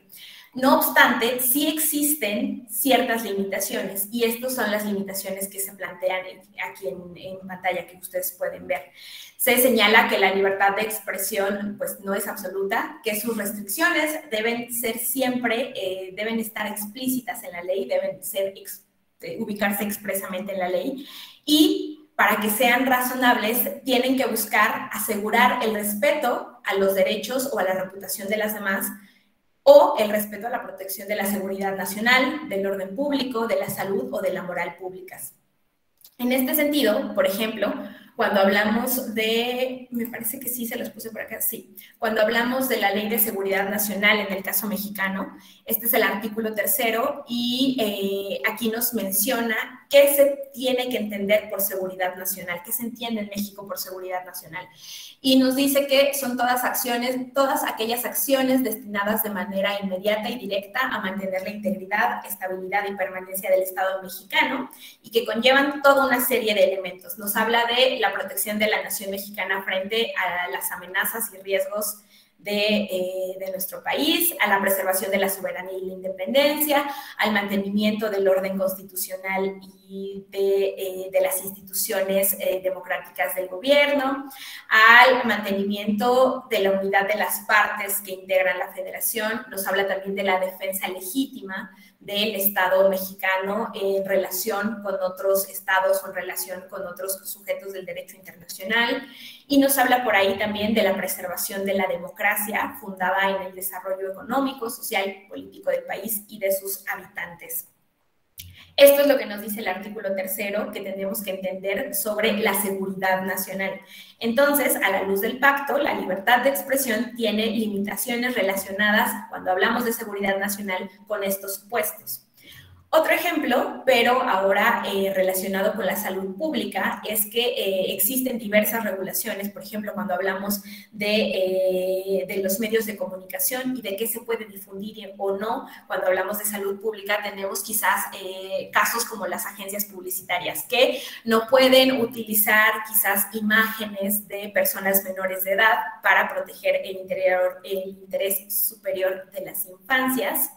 Speaker 1: No obstante, sí existen ciertas limitaciones y estas son las limitaciones que se plantean aquí en pantalla que ustedes pueden ver. Se señala que la libertad de expresión pues, no es absoluta, que sus restricciones deben ser siempre, deben estar explícitas en la ley, deben ser ubicarse expresamente en la ley y para que sean razonables tienen que buscar asegurar el respeto a los derechos o a la reputación de las demás o el respeto a la protección de la seguridad nacional, del orden público, de la salud o de la moral públicas. En este sentido, por ejemplo, cuando hablamos de, me parece que sí se los puse por acá, sí, cuando hablamos de la Ley de Seguridad Nacional en el caso mexicano, este es el artículo 3º y aquí nos menciona qué se tiene que entender por seguridad nacional, qué se entiende en México por seguridad nacional. Y nos dice que son todas aquellas acciones destinadas de manera inmediata y directa a mantener la integridad, estabilidad y permanencia del Estado mexicano y que conllevan toda una serie de elementos. Nos habla de la protección de la nación mexicana frente a las amenazas y riesgos de nuestro país, a la preservación de la soberanía y la independencia, al mantenimiento del orden constitucional y de las instituciones democráticas del gobierno, al mantenimiento de la unidad de las partes que integran la federación. Nos habla también de la defensa legítima del Estado mexicano en relación con otros estados o en relación con otros sujetos del derecho internacional. Y nos habla por ahí también de la preservación de la democracia fundada en el desarrollo económico, social y político del país y de sus habitantes. Esto es lo que nos dice el artículo 3º que tenemos que entender sobre la seguridad nacional. Entonces, a la luz del pacto, la libertad de expresión tiene limitaciones relacionadas, cuando hablamos de seguridad nacional, con estos supuestos. Otro ejemplo, pero ahora relacionado con la salud pública, es que existen diversas regulaciones, por ejemplo, cuando hablamos de los medios de comunicación y de qué se puede difundir o no. Cuando hablamos de salud pública tenemos quizás casos como las agencias publicitarias que no pueden utilizar quizás imágenes de personas menores de edad para proteger el interés superior de las infancias,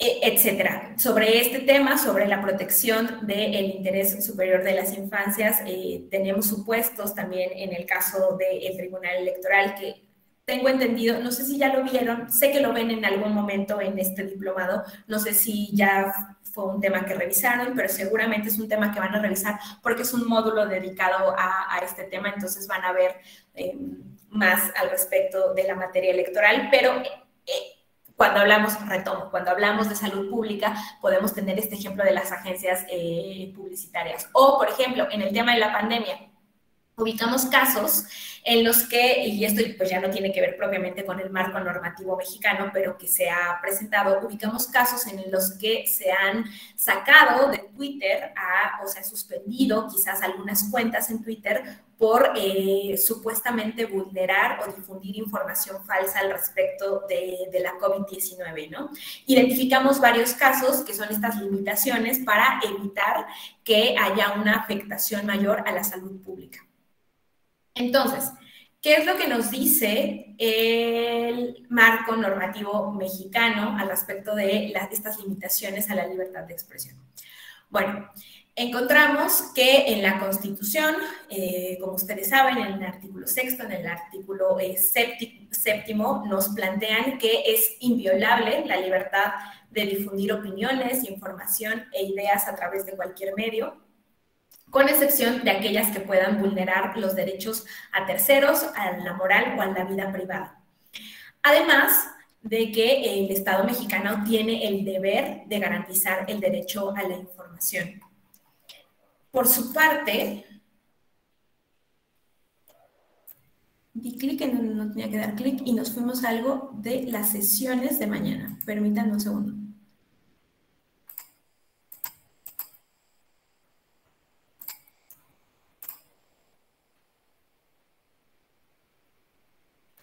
Speaker 1: etcétera. Sobre este tema, sobre la protección del interés superior de las infancias, tenemos supuestos también en el caso del Tribunal Electoral que tengo entendido, no sé si ya lo vieron, sé que lo ven en algún momento en este diplomado, no sé si ya fue un tema que revisaron, pero seguramente es un tema que van a revisar porque es un módulo dedicado a este tema, entonces van a ver más al respecto de la materia electoral, pero cuando hablamos de salud pública, podemos tener este ejemplo de las agencias publicitarias. O, por ejemplo, en el tema de la pandemia, ubicamos casos en los que, y esto pues ya no tiene que ver propiamente con el marco normativo mexicano, pero que se ha presentado, ubicamos casos en los que se han sacado de Twitter o se ha suspendido quizás algunas cuentas en Twitter por supuestamente vulnerar o difundir información falsa al respecto de la COVID-19, ¿no? Identificamos varios casos que son estas limitaciones para evitar que haya una afectación mayor a la salud pública. Entonces, ¿qué es lo que nos dice el marco normativo mexicano al respecto de estas limitaciones a la libertad de expresión? Bueno, encontramos que en la Constitución, como ustedes saben, en el artículo 6º, en el artículo 7º, nos plantean que es inviolable la libertad de difundir opiniones, información e ideas a través de cualquier medio, con excepción de aquellas que puedan vulnerar los derechos a terceros, a la moral o a la vida privada. Además de que el Estado mexicano tiene el deber de garantizar el derecho a la información. Por su parte, di clic en donde no tenía que dar clic y nos fuimos a algo de las sesiones de mañana. Permítanme un segundo.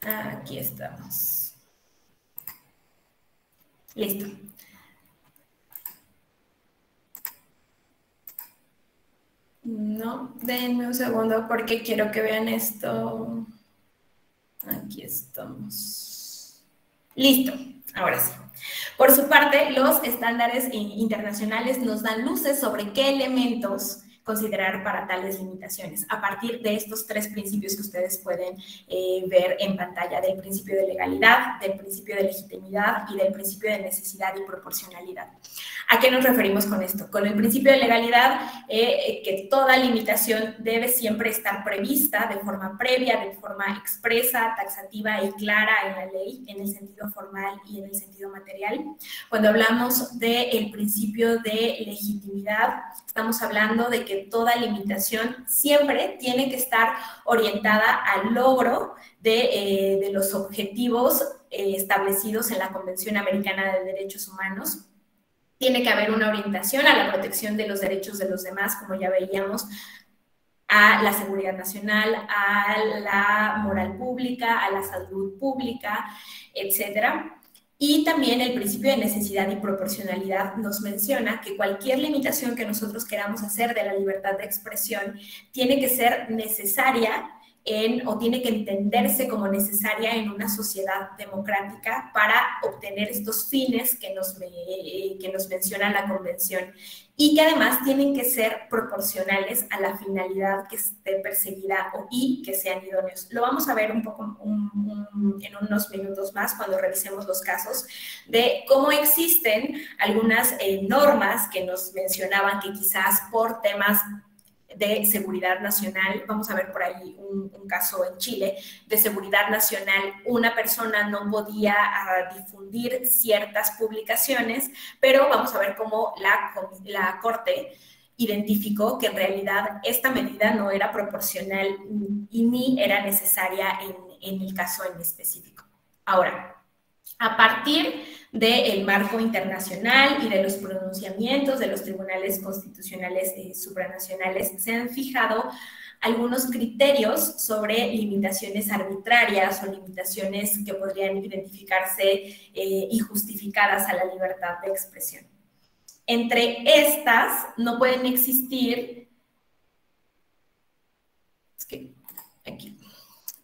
Speaker 1: Aquí estamos. Listo. No, denme un segundo porque quiero que vean esto. Aquí estamos. Listo. Ahora sí. Por su parte, los estándares internacionales nos dan luces sobre qué elementos considerar para tales limitaciones, a partir de estos 3 principios que ustedes pueden ver en pantalla, del principio de legalidad, del principio de legitimidad y del principio de necesidad y proporcionalidad. ¿A qué nos referimos con esto? Con el principio de legalidad, que toda limitación debe siempre estar prevista de forma previa, de forma expresa, taxativa y clara en la ley, en el sentido formal y en el sentido material. Cuando hablamos del principio de legitimidad, estamos hablando de que toda limitación siempre tiene que estar orientada al logro de los objetivos establecidos en la Convención Americana de Derechos Humanos. Tiene que haber una orientación a la protección de los derechos de los demás, como ya veíamos, a la seguridad nacional, a la moral pública, a la salud pública, etcétera. Y también el principio de necesidad y proporcionalidad nos menciona que cualquier limitación que nosotros queramos hacer de la libertad de expresión tiene que ser necesaria o tiene que entenderse como necesaria en una sociedad democrática para obtener estos fines que nos menciona la Convención, y que además tienen que ser proporcionales a la finalidad que esté perseguida y que sean idóneos. Lo vamos a ver un poco en unos minutos más cuando revisemos los casos de cómo existen algunas normas que nos mencionaban que quizás por temas de seguridad nacional, vamos a ver por ahí un caso en Chile, de seguridad nacional, una persona no podía difundir ciertas publicaciones, pero vamos a ver cómo la Corte identificó que en realidad esta medida no era proporcional y ni era necesaria en el caso en específico. Ahora, a partir del marco internacional y de los pronunciamientos de los tribunales constitucionales supranacionales, se han fijado algunos criterios sobre limitaciones arbitrarias o limitaciones que podrían identificarse injustificadas a la libertad de expresión. Entre estas no pueden existir,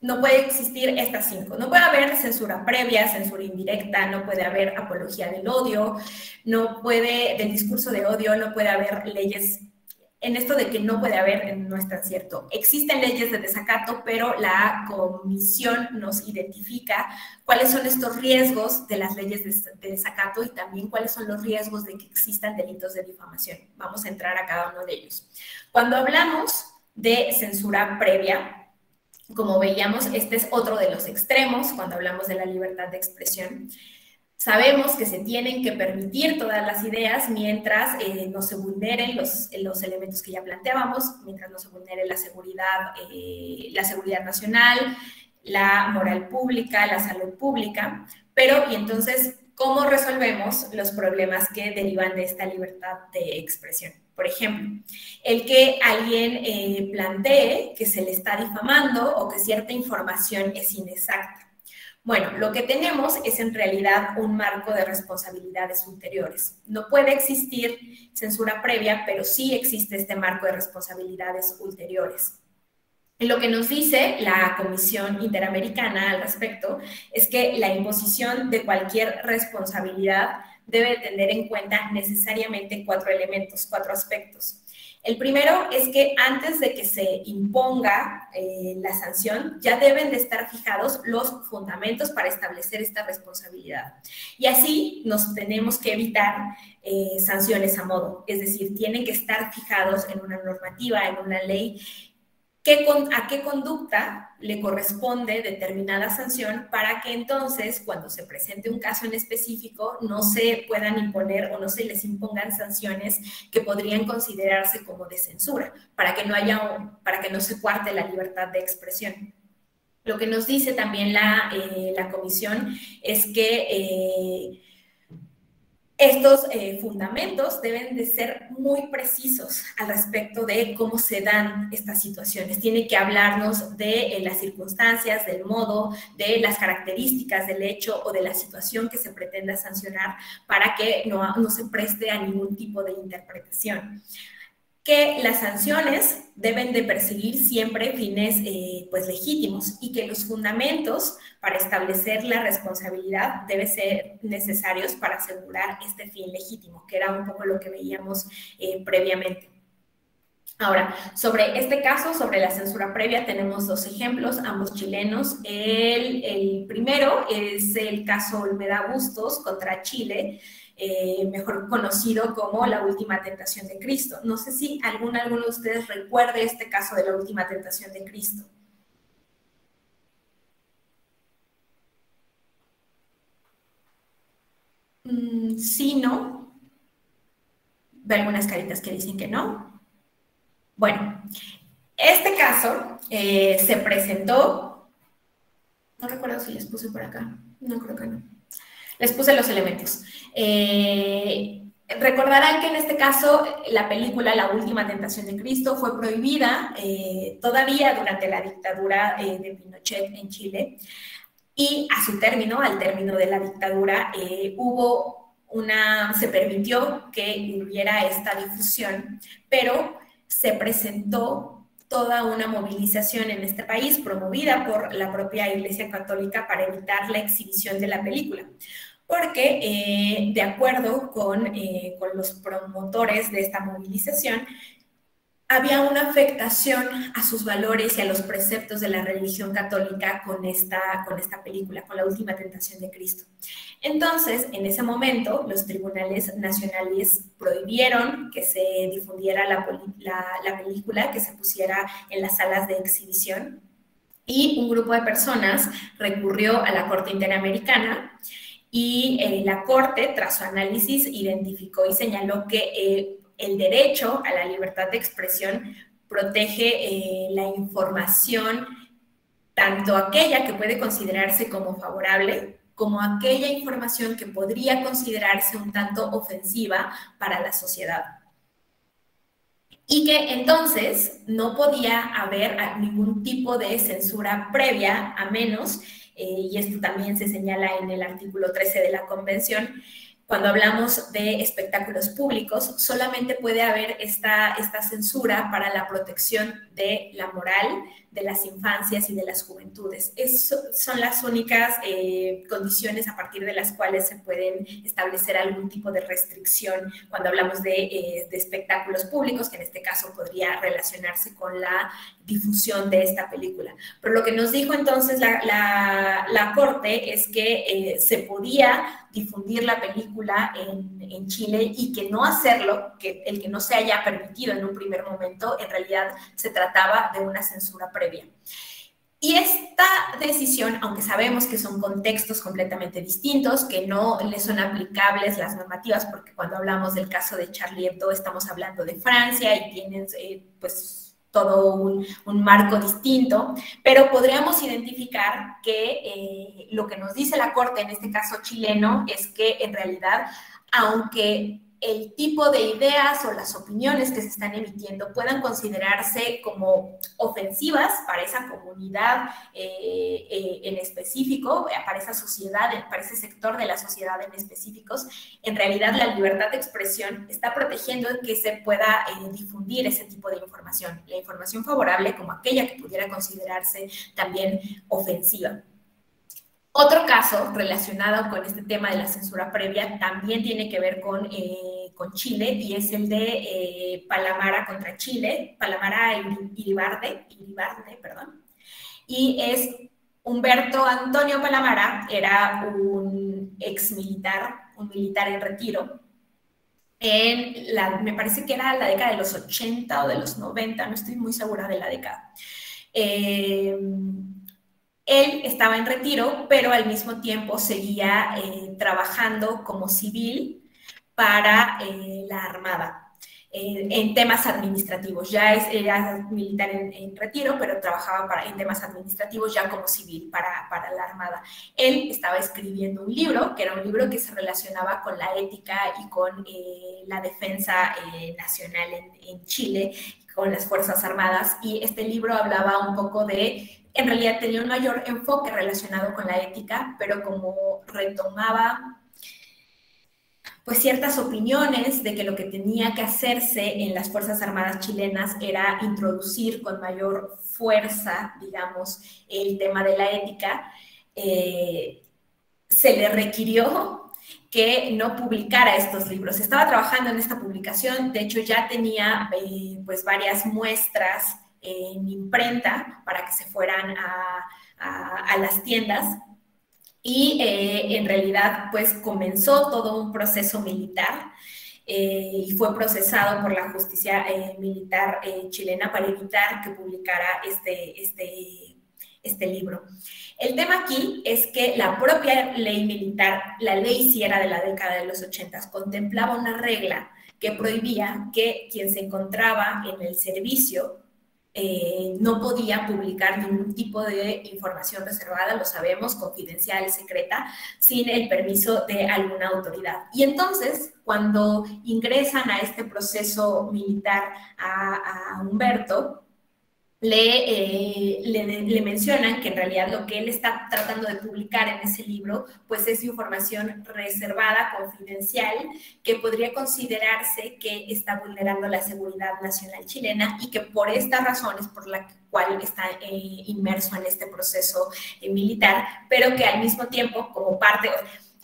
Speaker 1: no puede existir estas 5. No puede haber censura previa, censura indirecta, no puede haber apología del odio, del discurso de odio, no puede haber leyes. En esto de que no puede haber, no es tan cierto. Existen leyes de desacato, pero la comisión nos identifica cuáles son estos riesgos de las leyes de desacato y también cuáles son los riesgos de que existan delitos de difamación. Vamos a entrar a cada uno de ellos. Cuando hablamos de censura previa, como veíamos, este es otro de los extremos cuando hablamos de la libertad de expresión. Sabemos que se tienen que permitir todas las ideas mientras no se vulneren los elementos que ya planteábamos, mientras no se vulnere la seguridad nacional, la moral pública, la salud pública, pero y entonces, ¿cómo resolvemos los problemas que derivan de esta libertad de expresión? Por ejemplo, el que alguien plantee que se le está difamando o que cierta información es inexacta. Bueno, lo que tenemos es en realidad un marco de responsabilidades ulteriores. No puede existir censura previa, pero sí existe este marco de responsabilidades ulteriores. Lo que nos dice la Comisión Interamericana al respecto es que la imposición de cualquier responsabilidad debe tener en cuenta necesariamente 4 elementos, 4 aspectos. El primero es que antes de que se imponga la sanción, ya deben de estar fijados los fundamentos para establecer esta responsabilidad. Y así nos tenemos que evitar sanciones a modo, es decir, tienen que estar fijados en una normativa, en una ley, a qué conducta le corresponde determinada sanción para que entonces, cuando se presente un caso en específico, no se puedan imponer o no se les impongan sanciones que podrían considerarse como de censura, para que no se cuarte la libertad de expresión. Lo que nos dice también la comisión es que estos fundamentos deben de ser muy precisos al respecto de cómo se dan estas situaciones. Tiene que hablarnos de las circunstancias, del modo, de las características del hecho o de la situación que se pretenda sancionar para que no se preste a ningún tipo de interpretación. que las sanciones deben de perseguir siempre fines pues legítimos y que los fundamentos para establecer la responsabilidad deben ser necesarios para asegurar este fin legítimo, que era un poco lo que veíamos previamente. Ahora, sobre este caso, sobre la censura previa, tenemos dos ejemplos, ambos chilenos. El primero es el caso Olmeda Bustos contra Chile, mejor conocido como la última tentación de Cristo. No sé si alguno de ustedes recuerde este caso de la última tentación de Cristo. Sí, no. Veo algunas caritas que dicen que no. Bueno, este caso se presentó, no recuerdo si les puse por acá, no creo que no. Les puse los elementos. Recordarán que en este caso la película La última tentación de Cristo fue prohibida todavía durante la dictadura de Pinochet en Chile, y a su término, al término de la dictadura, se permitió que hubiera esta difusión, pero se presentó toda una movilización en este país promovida por la propia Iglesia Católica para evitar la exhibición de la película. Porque, de acuerdo con los promotores de esta movilización, había una afectación a sus valores y a los preceptos de la religión católica con esta película, con La última tentación de Cristo. Entonces, en ese momento, los tribunales nacionales prohibieron que se difundiera la película, que se pusiera en las salas de exhibición, y un grupo de personas recurrió a la Corte Interamericana, y la Corte, tras su análisis, identificó y señaló que el derecho a la libertad de expresión protege la información, tanto aquella que puede considerarse como favorable, como aquella información que podría considerarse un tanto ofensiva para la sociedad. Y que entonces no podía haber ningún tipo de censura previa, a menos, y esto también se señala en el artículo 13 de la Convención, cuando hablamos de espectáculos públicos, solamente puede haber esta censura para la protección de la moral, de las infancias y de las juventudes. Son las únicas condiciones a partir de las cuales se pueden establecer algún tipo de restricción cuando hablamos de espectáculos públicos, que en este caso podría relacionarse con la difusión de esta película. Pero lo que nos dijo entonces la Corte es que se podía difundir la película en Chile, y que no hacerlo, que el que no se haya permitido en un primer momento, en realidad se trataba de una censura previa. Y esta decisión, aunque sabemos que son contextos completamente distintos, que no le son aplicables las normativas, porque cuando hablamos del caso de Charlie Hebdo estamos hablando de Francia y tienen pues todo un marco distinto, pero podríamos identificar que lo que nos dice la Corte en este caso chileno es que en realidad, aunque el tipo de ideas o las opiniones que se están emitiendo puedan considerarse como ofensivas para esa comunidad en específico, para esa sociedad, para ese sector de la sociedad en específicos, en realidad la libertad de expresión está protegiendo que se pueda difundir ese tipo de información, la información favorable como aquella que pudiera considerarse también ofensiva. Otro caso relacionado con este tema de la censura previa también tiene que ver con Chile, y es el de Palamara contra Chile, Palamara Iribarne, perdón. Y es Humberto Antonio Palamara, era un exmilitar, un militar en retiro, me parece que era la década de los 80 o de los 90, no estoy muy segura de la década. Él estaba en retiro, pero al mismo tiempo seguía trabajando como civil para la Armada, en temas administrativos. Ya era militar en retiro, pero trabajaba en temas administrativos ya como civil para la Armada. Él estaba escribiendo un libro, que era un libro que se relacionaba con la ética y con la defensa nacional en Chile, con las Fuerzas Armadas, y este libro hablaba un poco en realidad tenía un mayor enfoque relacionado con la ética, pero como retomaba pues ciertas opiniones de que lo que tenía que hacerse en las Fuerzas Armadas chilenas era introducir con mayor fuerza, digamos, el tema de la ética, se le requirió que no publicara estos libros. Estaba trabajando en esta publicación, de hecho ya tenía pues varias muestras en imprenta para que se fueran a las tiendas, y en realidad pues comenzó todo un proceso militar y fue procesado por la justicia militar chilena para evitar que publicara este libro. El tema aquí es que la propia ley militar, la ley sí era de la década de los 80, contemplaba una regla que prohibía que quien se encontraba en el servicio no podía publicar ningún tipo de información reservada, lo sabemos, confidencial, secreta, sin el permiso de alguna autoridad. Y entonces, cuando ingresan a este proceso militar a Humberto, le mencionan que en realidad lo que él está tratando de publicar en ese libro pues es información reservada, confidencial, que podría considerarse que está vulnerando la seguridad nacional chilena y que por estas razones por la cual está inmerso en este proceso militar, pero que al mismo tiempo como parte...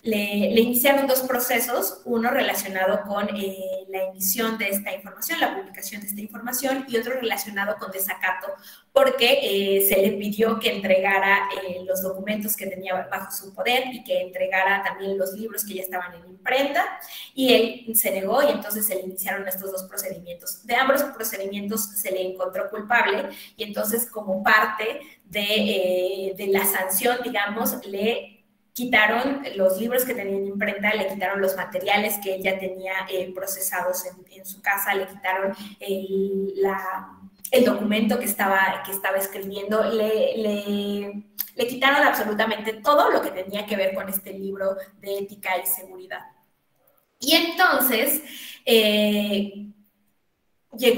Speaker 1: Le iniciaron dos procesos, uno relacionado con la emisión de esta información, la publicación de esta información, y otro relacionado con desacato, porque se le pidió que entregara los documentos que tenía bajo su poder y que entregara también los libros que ya estaban en imprenta, y él se negó y entonces se le iniciaron estos dos procedimientos. De ambos procedimientos se le encontró culpable y entonces como parte de la sanción, digamos, le quitaron los libros que tenía en imprenta, le quitaron los materiales que ella tenía procesados en su casa, le quitaron el documento que estaba escribiendo, le quitaron absolutamente todo lo que tenía que ver con este libro de ética y seguridad. Y entonces,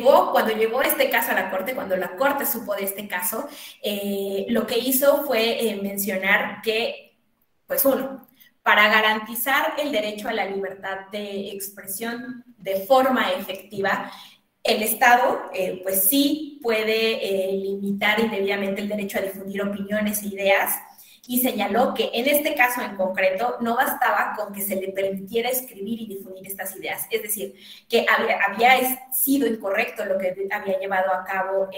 Speaker 1: cuando llegó este caso a la Corte, cuando la Corte supo de este caso, lo que hizo fue mencionar que pues uno, para garantizar el derecho a la libertad de expresión de forma efectiva, el Estado pues sí puede limitar indebidamente el derecho a difundir opiniones e ideas, y señaló que en este caso en concreto no bastaba con que se le permitiera escribir y difundir estas ideas, es decir, que había sido incorrecto lo que había llevado a cabo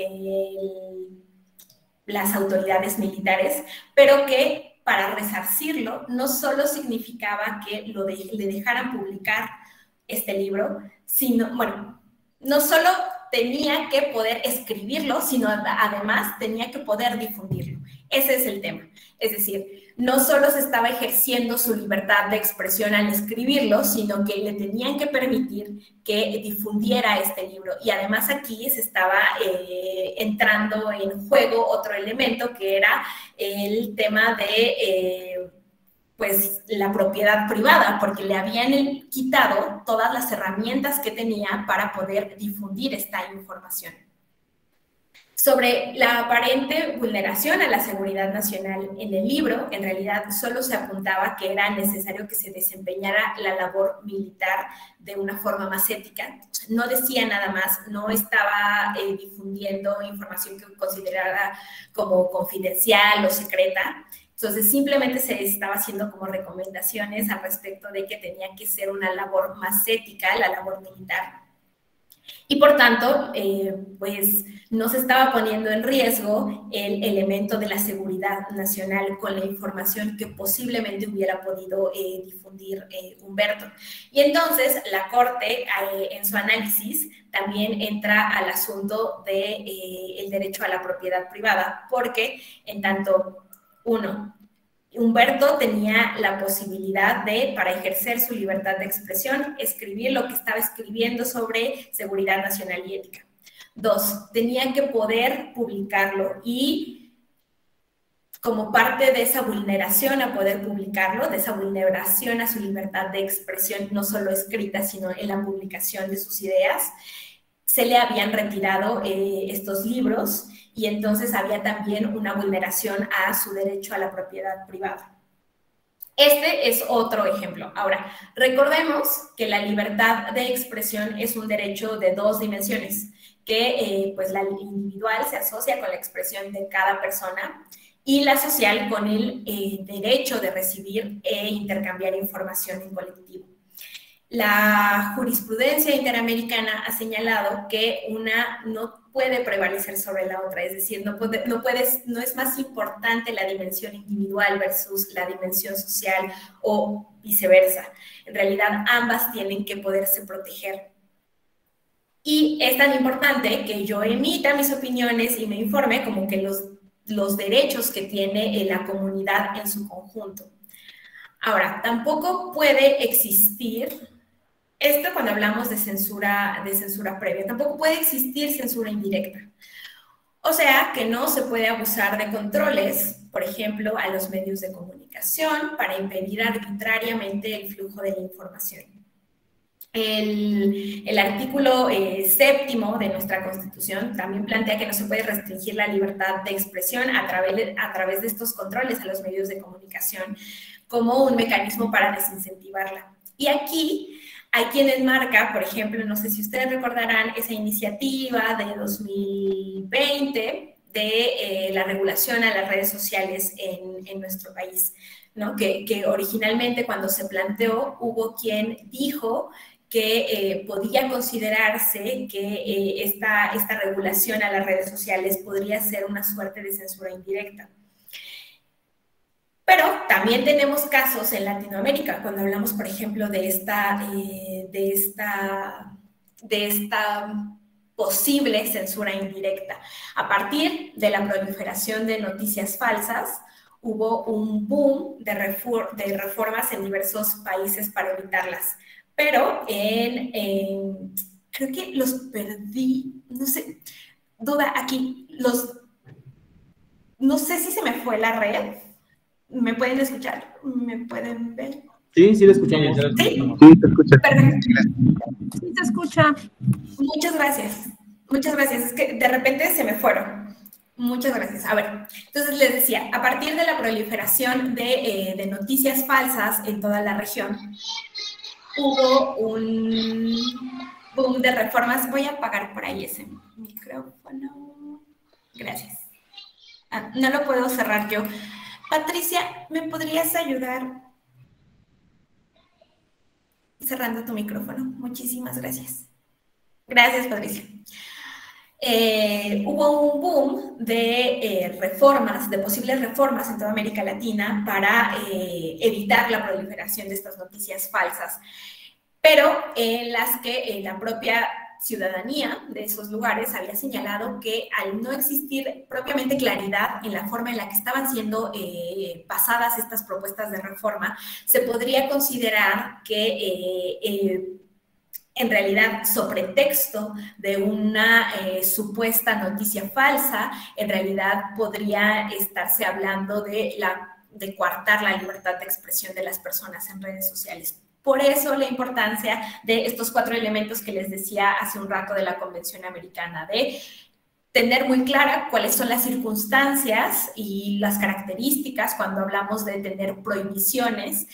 Speaker 1: las autoridades militares, pero que para resarcirlo no solo significaba que le dejaran publicar este libro, sino, bueno, no solo tenía que poder escribirlo, sino además tenía que poder difundirlo. Ese es el tema. Es decir, no solo se estaba ejerciendo su libertad de expresión al escribirlo, sino que le tenían que permitir que difundiera este libro. Y además aquí se estaba entrando en juego otro elemento que era el tema de pues la propiedad privada, porque le habían quitado todas las herramientas que tenía para poder difundir esta información. Sobre la aparente vulneración a la seguridad nacional en el libro, en realidad solo se apuntaba que era necesario que se desempeñara la labor militar de una forma más ética. No decía nada más, no estaba difundiendo información que considerara como confidencial o secreta. Entonces, simplemente se estaba haciendo como recomendaciones al respecto de que tenía que ser una labor más ética, la labor militar. Y por tanto, pues no se estaba poniendo en riesgo el elemento de la seguridad nacional con la información que posiblemente hubiera podido difundir Humberto. Y entonces la Corte, en su análisis, también entra al asunto del derecho a la propiedad privada, porque en tanto, uno, Humberto tenía la posibilidad de, para ejercer su libertad de expresión, escribir lo que estaba escribiendo sobre seguridad nacional y ética. Dos, tenía que poder publicarlo y como parte de esa vulneración a poder publicarlo, de esa vulneración a su libertad de expresión, no solo escrita, sino en la publicación de sus ideas, se le habían retirado estos libros y entonces había también una vulneración a su derecho a la propiedad privada. Este es otro ejemplo. Ahora, recordemos que la libertad de expresión es un derecho de dos dimensiones, que pues la individual se asocia con la expresión de cada persona y la social con el derecho de recibir e intercambiar información en colectivo. La jurisprudencia interamericana ha señalado que una no puede prevalecer sobre la otra, es decir, no es más importante la dimensión individual versus la dimensión social o viceversa. En realidad, ambas tienen que poderse proteger. Y es tan importante que yo emita mis opiniones y me informe como que los derechos que tiene la comunidad en su conjunto. Ahora, tampoco puede existir... Esto cuando hablamos de censura previa, tampoco puede existir censura indirecta. O sea, que no se puede abusar de controles, por ejemplo, a los medios de comunicación para impedir arbitrariamente el flujo de la información. El artículo 7º de nuestra Constitución también plantea que no se puede restringir la libertad de expresión a través de estos controles a los medios de comunicación como un mecanismo para desincentivarla. Y aquí hay quienes marcan, por ejemplo, no sé si ustedes recordarán esa iniciativa de 2020 de la regulación a las redes sociales en nuestro país, ¿no? Que originalmente cuando se planteó hubo quien dijo que podía considerarse que esta regulación a las redes sociales podría ser una suerte de censura indirecta. Pero también tenemos casos en Latinoamérica, cuando hablamos, por ejemplo, de esta posible censura indirecta. A partir de la proliferación de noticias falsas, hubo un boom de reformas en diversos países para evitarlas. Pero creo que los perdí, no sé, duda aquí, no sé si se me fue la red. ¿Me pueden escuchar? ¿Me pueden ver?
Speaker 5: Sí, sí, le escuchamos.
Speaker 1: ¿Sí?
Speaker 6: Sí, te escucha.
Speaker 1: Perfecto.
Speaker 7: Sí, se escucha.
Speaker 1: Muchas gracias. Muchas gracias. Es que de repente se me fueron. Muchas gracias. A ver, entonces les decía, a partir de la proliferación de noticias falsas en toda la región, hubo un boom de reformas. Voy a apagar por ahí ese micrófono. Gracias. No lo puedo cerrar yo. Patricia, ¿me podrías ayudar cerrando tu micrófono? Muchísimas gracias. Gracias, Patricia. Hubo un boom de reformas, de posibles reformas en toda América Latina para evitar la proliferación de estas noticias falsas, pero en las que la propia ciudadanía de esos lugares había señalado que al no existir propiamente claridad en la forma en la que estaban siendo pasadas estas propuestas de reforma, se podría considerar que en realidad, sobre texto de una supuesta noticia falsa, en realidad podría estarse hablando de coartar la libertad de expresión de las personas en redes sociales. Por eso la importancia de estos 4 elementos que les decía hace un rato de la Convención Americana, de tener muy clara cuáles son las circunstancias y las características cuando hablamos de tener prohibiciones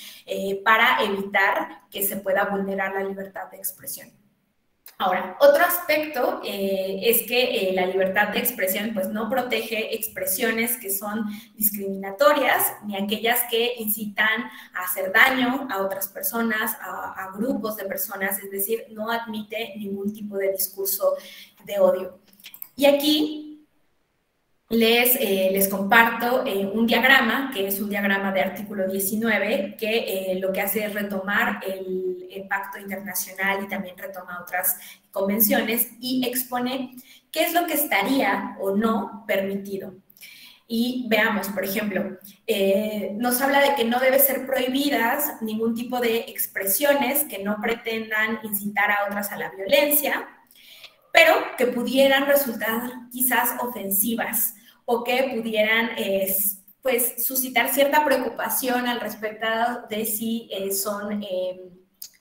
Speaker 1: para evitar que se pueda vulnerar la libertad de expresión. Ahora, otro aspecto es que la libertad de expresión pues no protege expresiones que son discriminatorias ni aquellas que incitan a hacer daño a otras personas, a grupos de personas, es decir, no admite ningún tipo de discurso de odio. Y aquí les comparto un diagrama, que es un diagrama de artículo 19, que lo que hace es retomar el pacto internacional y también retoma otras convenciones y expone qué es lo que estaría o no permitido. Y veamos, por ejemplo, nos habla de que no debe ser prohibidas ningún tipo de expresiones que no pretendan incitar a otras a la violencia, pero que pudieran resultar quizás ofensivas o que pudieran pues, suscitar cierta preocupación al respecto de si son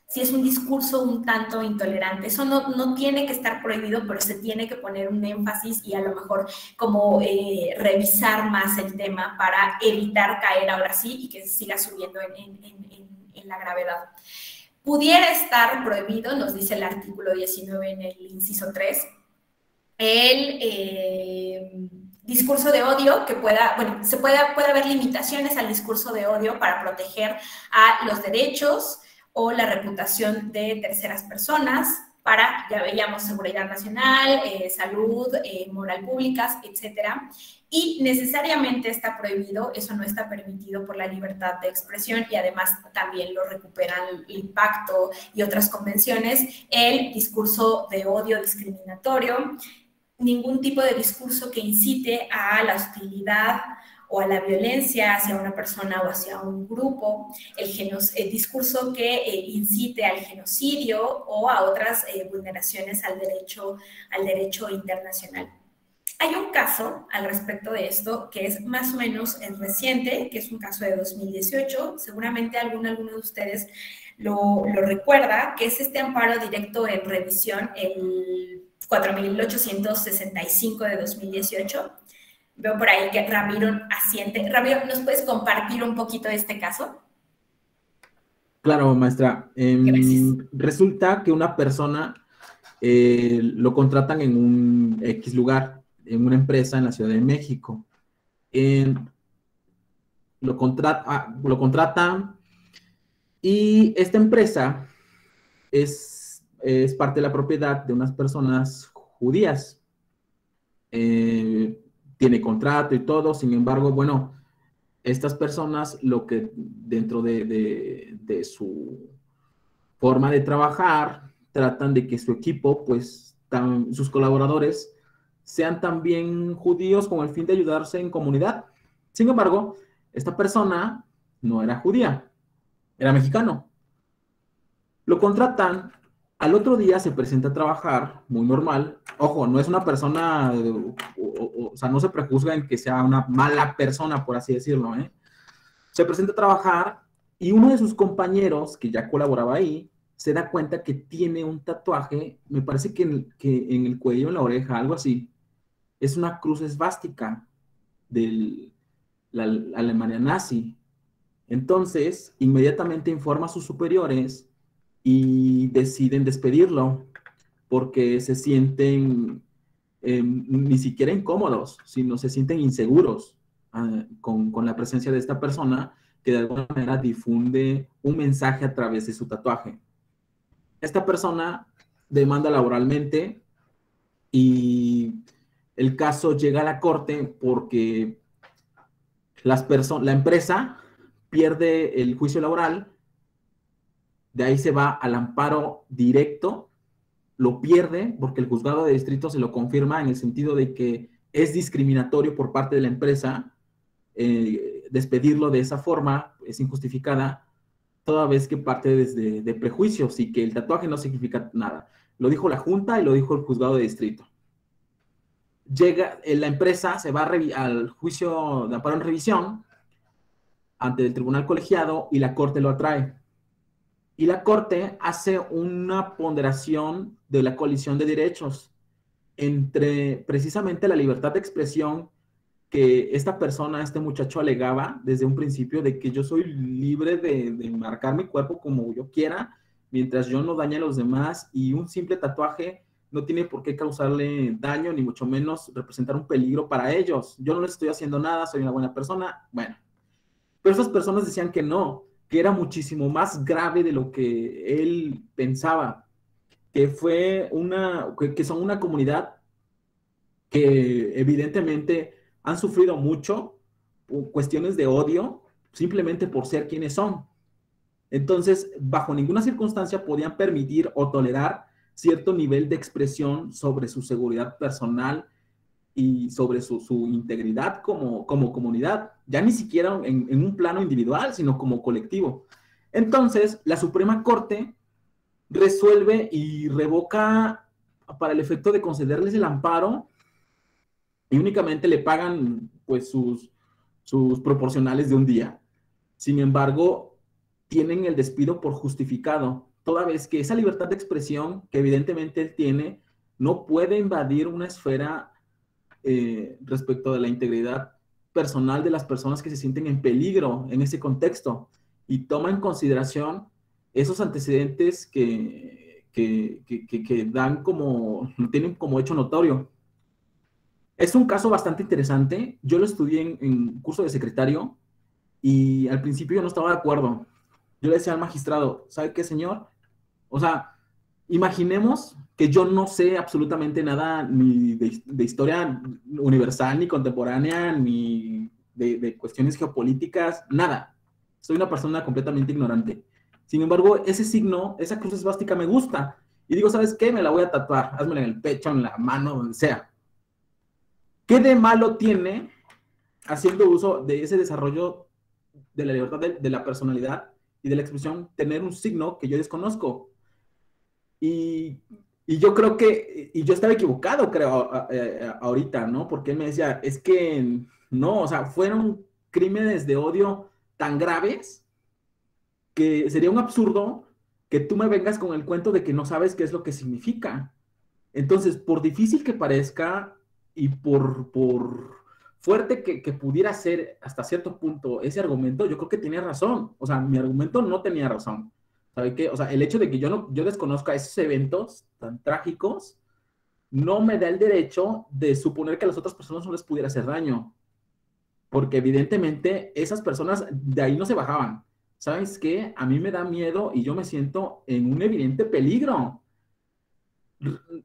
Speaker 1: si es un discurso un tanto intolerante. Eso no tiene que estar prohibido, pero se tiene que poner un énfasis y a lo mejor como revisar más el tema para evitar caer ahora sí y que siga subiendo en la gravedad. Pudiera estar prohibido, nos dice el artículo 19 en el inciso 3, el discurso de odio que puede haber limitaciones al discurso de odio para proteger a los derechos o la reputación de terceras personas para, ya veíamos, seguridad nacional, salud, moral públicas, etcétera. Y necesariamente está prohibido, eso no está permitido por la libertad de expresión y además también lo recuperan el Pacto y otras convenciones, el discurso de odio discriminatorio, ningún tipo de discurso que incite a la hostilidad o a la violencia hacia una persona o hacia un grupo, el discurso que incite al genocidio o a otras vulneraciones al derecho internacional. Hay un caso al respecto de esto que es más o menos reciente, que es un caso de 2018, seguramente alguno de ustedes lo recuerda, que es este amparo directo en revisión, el 4865 de 2018. Veo por ahí que Ramiro asiente. Ramiro, ¿nos puedes compartir un poquito de este caso?
Speaker 5: Claro, maestra.
Speaker 1: Gracias.
Speaker 5: Resulta que una persona lo contratan en un X lugar, en una empresa en la Ciudad de México. Lo contratan y esta empresa es parte de la propiedad de unas personas judías. Tiene contrato y todo, sin embargo, bueno, estas personas lo que dentro de su forma de trabajar, tratan de que su equipo, pues, sus colaboradores sean también judíos con el fin de ayudarse en comunidad. Sin embargo, esta persona no era judía, era mexicano. Lo contratan, al otro día se presenta a trabajar, muy normal. Ojo, no es una persona, o sea, no se prejuzga en que sea una mala persona, por así decirlo, ¿eh? Se presenta a trabajar y uno de sus compañeros, que ya colaboraba ahí, se da cuenta que tiene un tatuaje, me parece que en el cuello, en la oreja, algo así. Es una cruz esvástica de la Alemania nazi. Entonces, inmediatamente informa a sus superiores y deciden despedirlo porque se sienten ni siquiera incómodos, sino se sienten inseguros con la presencia de esta persona que de alguna manera difunde un mensaje a través de su tatuaje. Esta persona demanda laboralmente y el caso llega a la corte porque la empresa pierde el juicio laboral, de ahí se va al amparo directo, lo pierde porque el juzgado de distrito se lo confirma en el sentido de que es discriminatorio por parte de la empresa despedirlo de esa forma, es injustificada, toda vez que parte desde de prejuicios y que el tatuaje no significa nada. Lo dijo la Junta y lo dijo el juzgado de distrito. La empresa se va al juicio de amparo en revisión ante el tribunal colegiado y la corte lo atrae. Y la corte hace una ponderación de la colisión de derechos entre precisamente la libertad de expresión que esta persona, este muchacho alegaba desde un principio de que yo soy libre de marcar mi cuerpo como yo quiera, mientras yo no dañe a los demás y un simple tatuaje no tiene por qué causarle daño, ni mucho menos representar un peligro para ellos. Yo no les estoy haciendo nada, soy una buena persona. Bueno, pero esas personas decían que no, que era muchísimo más grave de lo que él pensaba, que son una comunidad que evidentemente han sufrido mucho cuestiones de odio simplemente por ser quienes son. Entonces, bajo ninguna circunstancia podían permitir o tolerar cierto nivel de expresión sobre su seguridad personal y sobre su integridad como comunidad, ya ni siquiera en un plano individual, sino como colectivo. Entonces, la Suprema Corte resuelve y revoca para el efecto de concederles el amparo y únicamente le pagan pues sus proporcionales de un día. Sin embargo, tienen el despido por justificado, toda vez que esa libertad de expresión que evidentemente él tiene no puede invadir una esfera respecto de la integridad personal de las personas que se sienten en peligro en ese contexto, y toma en consideración esos antecedentes que dan como, tienen como hecho notorio. Es un caso bastante interesante. Yo lo estudié en curso de secretario y al principio yo no estaba de acuerdo. Yo le decía al magistrado, ¿sabe qué, señor? O sea, imaginemos que yo no sé absolutamente nada ni de historia universal, ni contemporánea, ni de cuestiones geopolíticas, nada. Soy una persona completamente ignorante. Sin embargo, ese signo, esa cruz esvástica me gusta. Y digo, ¿sabes qué? Me la voy a tatuar. Házmela en el pecho, en la mano, donde sea. ¿Qué de malo tiene haciendo uso de ese desarrollo de la libertad de la personalidad y de la expresión, tener un signo que yo desconozco? Y yo creo que, y yo estaba equivocado, creo, ahorita, ¿no? Porque él me decía, es que no, o sea, fueron crímenes de odio tan graves que sería un absurdo que tú me vengas con el cuento de que no sabes qué es lo que significa. Entonces, por difícil que parezca y por fuerte que pudiera ser hasta cierto punto ese argumento, yo creo que tenía razón. O sea, mi argumento no tenía razón. ¿Sabe qué? O sea, el hecho de que yo desconozca esos eventos tan trágicos no me da el derecho de suponer que a las otras personas no les pudiera hacer daño. Porque evidentemente esas personas de ahí no se bajaban. ¿Sabes qué? A mí me da miedo y yo me siento en un evidente peligro.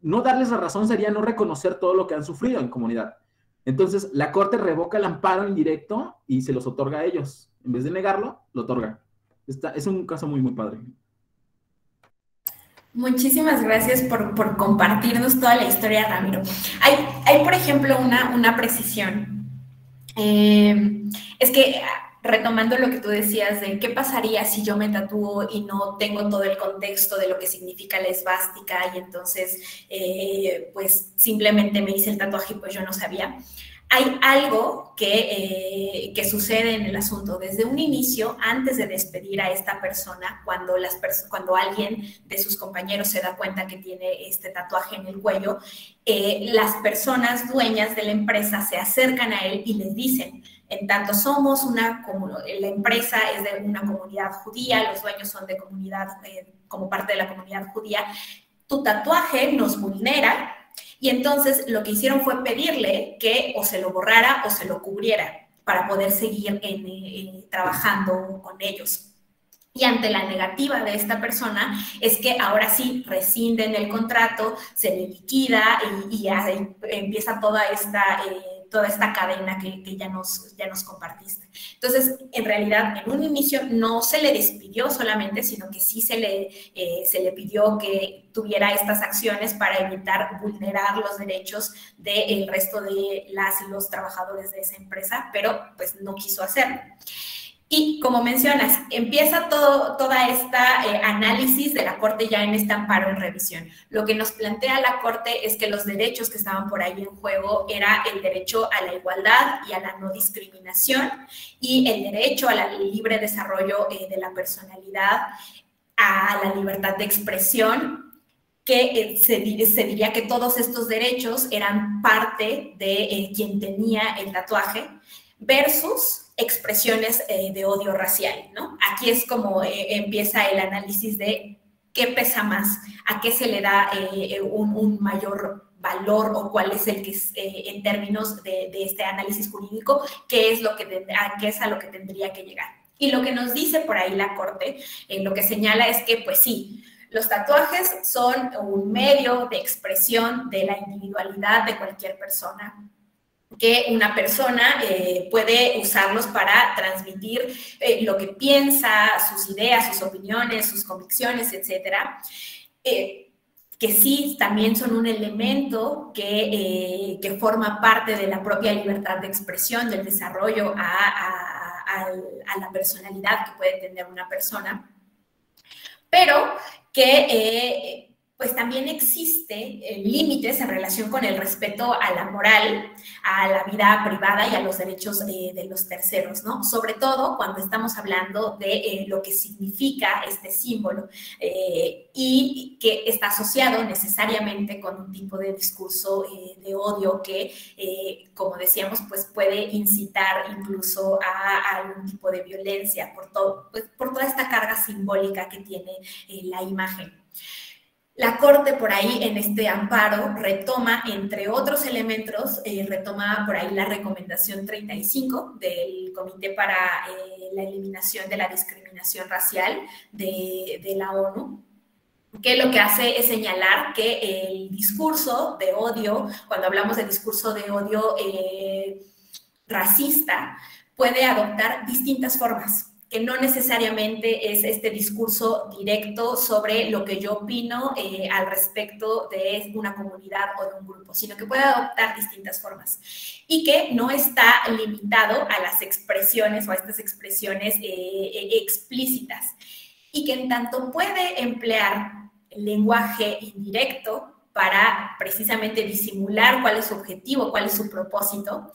Speaker 5: No darles la razón sería no reconocer todo lo que han sufrido en comunidad. Entonces, la Corte revoca el amparo indirecto y se los otorga a ellos. En vez de negarlo, lo otorga. Es un caso muy, muy padre.
Speaker 1: Muchísimas gracias por compartirnos toda la historia, Ramiro. Hay por ejemplo, una precisión. Es que, retomando lo que tú decías de qué pasaría si yo me tatúo y no tengo todo el contexto de lo que significa la esvástica y entonces, pues, simplemente me hice el tatuaje y pues yo no sabía. Hay algo que sucede en el asunto. Desde un inicio, antes de despedir a esta persona, cuando alguien de sus compañeros se da cuenta que tiene este tatuaje en el cuello, las personas dueñas de la empresa se acercan a él y les dicen, en tanto somos la empresa es de una comunidad judía, los dueños son de comunidad, como parte de la comunidad judía, tu tatuaje nos vulnera. Y entonces lo que hicieron fue pedirle que o se lo borrara o se lo cubriera para poder seguir trabajando con ellos. Y ante la negativa de esta persona es que ahora sí rescinden el contrato, se le liquida y empieza toda esta cadena que ya nos compartiste. Entonces, en realidad, en un inicio no se le despidió solamente, sino que sí se le pidió que tuviera estas acciones para evitar vulnerar los derechos del resto de las y los trabajadores de esa empresa, pero pues no quiso hacerlo. Y como mencionas, empieza toda esta análisis de la Corte ya en este amparo en revisión. Lo que nos plantea la Corte es que los derechos que estaban por ahí en juego era el derecho a la igualdad y a la no discriminación y el derecho al libre desarrollo de la personalidad, a la libertad de expresión, que se diría que todos estos derechos eran parte de quien tenía el tatuaje versus expresiones de odio racial, ¿no? Aquí es como empieza el análisis de qué pesa más, a qué se le da un mayor valor o cuál es el que es, en términos de este análisis jurídico, qué es a lo que tendría que llegar. Y lo que nos dice por ahí la Corte, lo que señala es que, pues sí, los tatuajes son un medio de expresión de la individualidad de cualquier persona, que una persona puede usarlos para transmitir lo que piensa, sus ideas, sus opiniones, sus convicciones, etcétera, que sí también son un elemento que forma parte de la propia libertad de expresión, del desarrollo a la personalidad que puede tener una persona, pero que pues también existe límites en relación con el respeto a la moral, a la vida privada y a los derechos de los terceros, ¿no? Sobre todo cuando estamos hablando de lo que significa este símbolo y que está asociado necesariamente con un tipo de discurso de odio que, como decíamos, pues puede incitar incluso a algún tipo de violencia por toda esta carga simbólica que tiene la imagen. La Corte por ahí en este amparo retoma, entre otros elementos, retoma por ahí la recomendación 35 del Comité para la Eliminación de la Discriminación Racial de la ONU, que lo que hace es señalar que el discurso de odio, cuando hablamos de discurso de odio racista, puede adoptar distintas formas, que no necesariamente es este discurso directo sobre lo que yo opino al respecto de una comunidad o de un grupo, sino que puede adoptar distintas formas y que no está limitado a las expresiones o a estas expresiones explícitas y que en tanto puede emplear el lenguaje indirecto para precisamente disimular cuál es su objetivo, cuál es su propósito.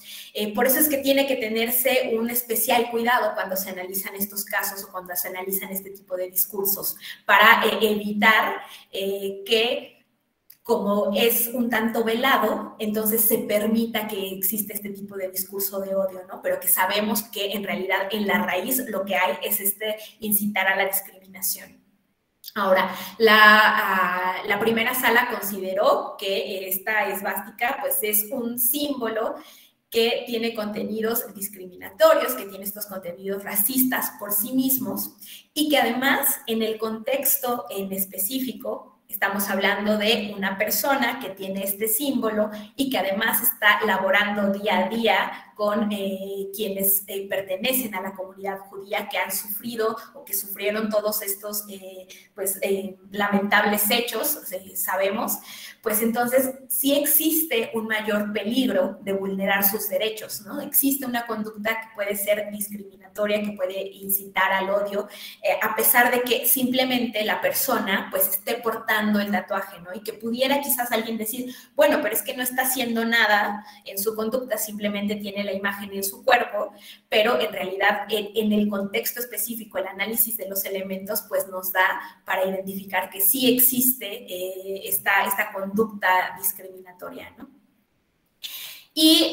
Speaker 1: Por eso es que tiene que tenerse un especial cuidado cuando se analizan estos casos o cuando se analizan este tipo de discursos, para evitar que, como es un tanto velado, entonces se permita que exista este tipo de discurso de odio, ¿no? Pero que sabemos que en realidad en la raíz lo que hay es incitar a la discriminación. Ahora, la primera sala consideró que esta esvástica pues es un símbolo que tiene contenidos discriminatorios, que tiene estos contenidos racistas por sí mismos y que además en el contexto en específico estamos hablando de una persona que tiene este símbolo y que además está laborando día a día con quienes pertenecen a la comunidad judía que han sufrido o que sufrieron todos estos lamentables hechos, sabemos, pues entonces sí existe un mayor peligro de vulnerar sus derechos, ¿no? Existe una conducta que puede ser discriminatoria, que puede incitar al odio, a pesar de que simplemente la persona pues esté portando el tatuaje, ¿no? Y que pudiera quizás alguien decir, bueno, pero es que no está haciendo nada en su conducta, simplemente tiene la imagen en su cuerpo, pero en realidad en el contexto específico, el análisis de los elementos, pues nos da para identificar que sí existe esta conducta discriminatoria, ¿no? Y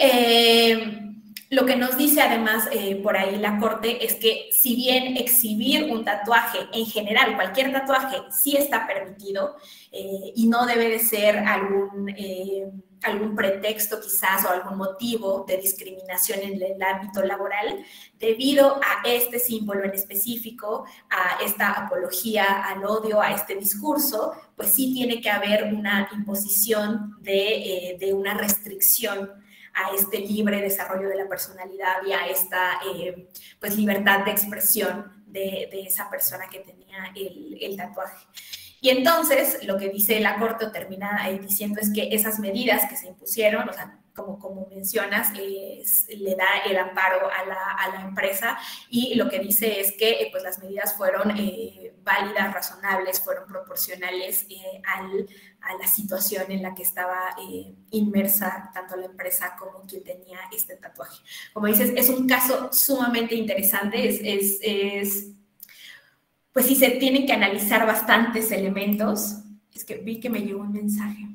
Speaker 1: lo que nos dice además por ahí la Corte es que si bien exhibir un tatuaje en general, cualquier tatuaje sí está permitido y no debe de ser algún pretexto quizás o algún motivo de discriminación en el ámbito laboral, debido a este símbolo en específico, a esta apología al odio, a este discurso, pues sí tiene que haber una imposición de una restricción a este libre desarrollo de la personalidad y a esta pues libertad de expresión de esa persona que tenía el tatuaje. Y entonces lo que dice la Corte, termina diciendo, es que esas medidas que se impusieron, o sea, como mencionas, le da el amparo a la empresa, y lo que dice es que pues las medidas fueron válidas, razonables, fueron proporcionales a la situación en la que estaba inmersa tanto la empresa como quien tenía este tatuaje. Como dices, es un caso sumamente interesante, pues sí se tienen que analizar bastantes elementos. Es que vi que me llegó un mensaje.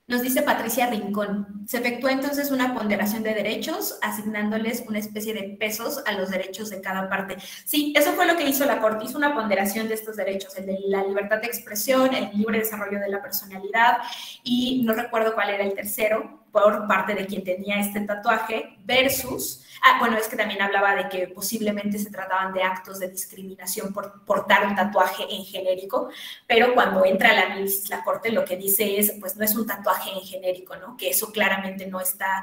Speaker 1: Nos dice Patricia Rincón, se efectúa entonces una ponderación de derechos, asignándoles una especie de pesos a los derechos de cada parte. Sí, eso fue lo que hizo la Corte, hizo una ponderación de estos derechos, el de la libertad de expresión, el libre desarrollo de la personalidad, y no recuerdo cuál era el tercero, por parte de quien tenía este tatuaje, versus, bueno, es que también hablaba de que posiblemente se trataban de actos de discriminación por portar un tatuaje en genérico, pero cuando entra al análisis la Corte lo que dice es, pues no es un tatuaje en genérico, ¿no? Que eso claramente no está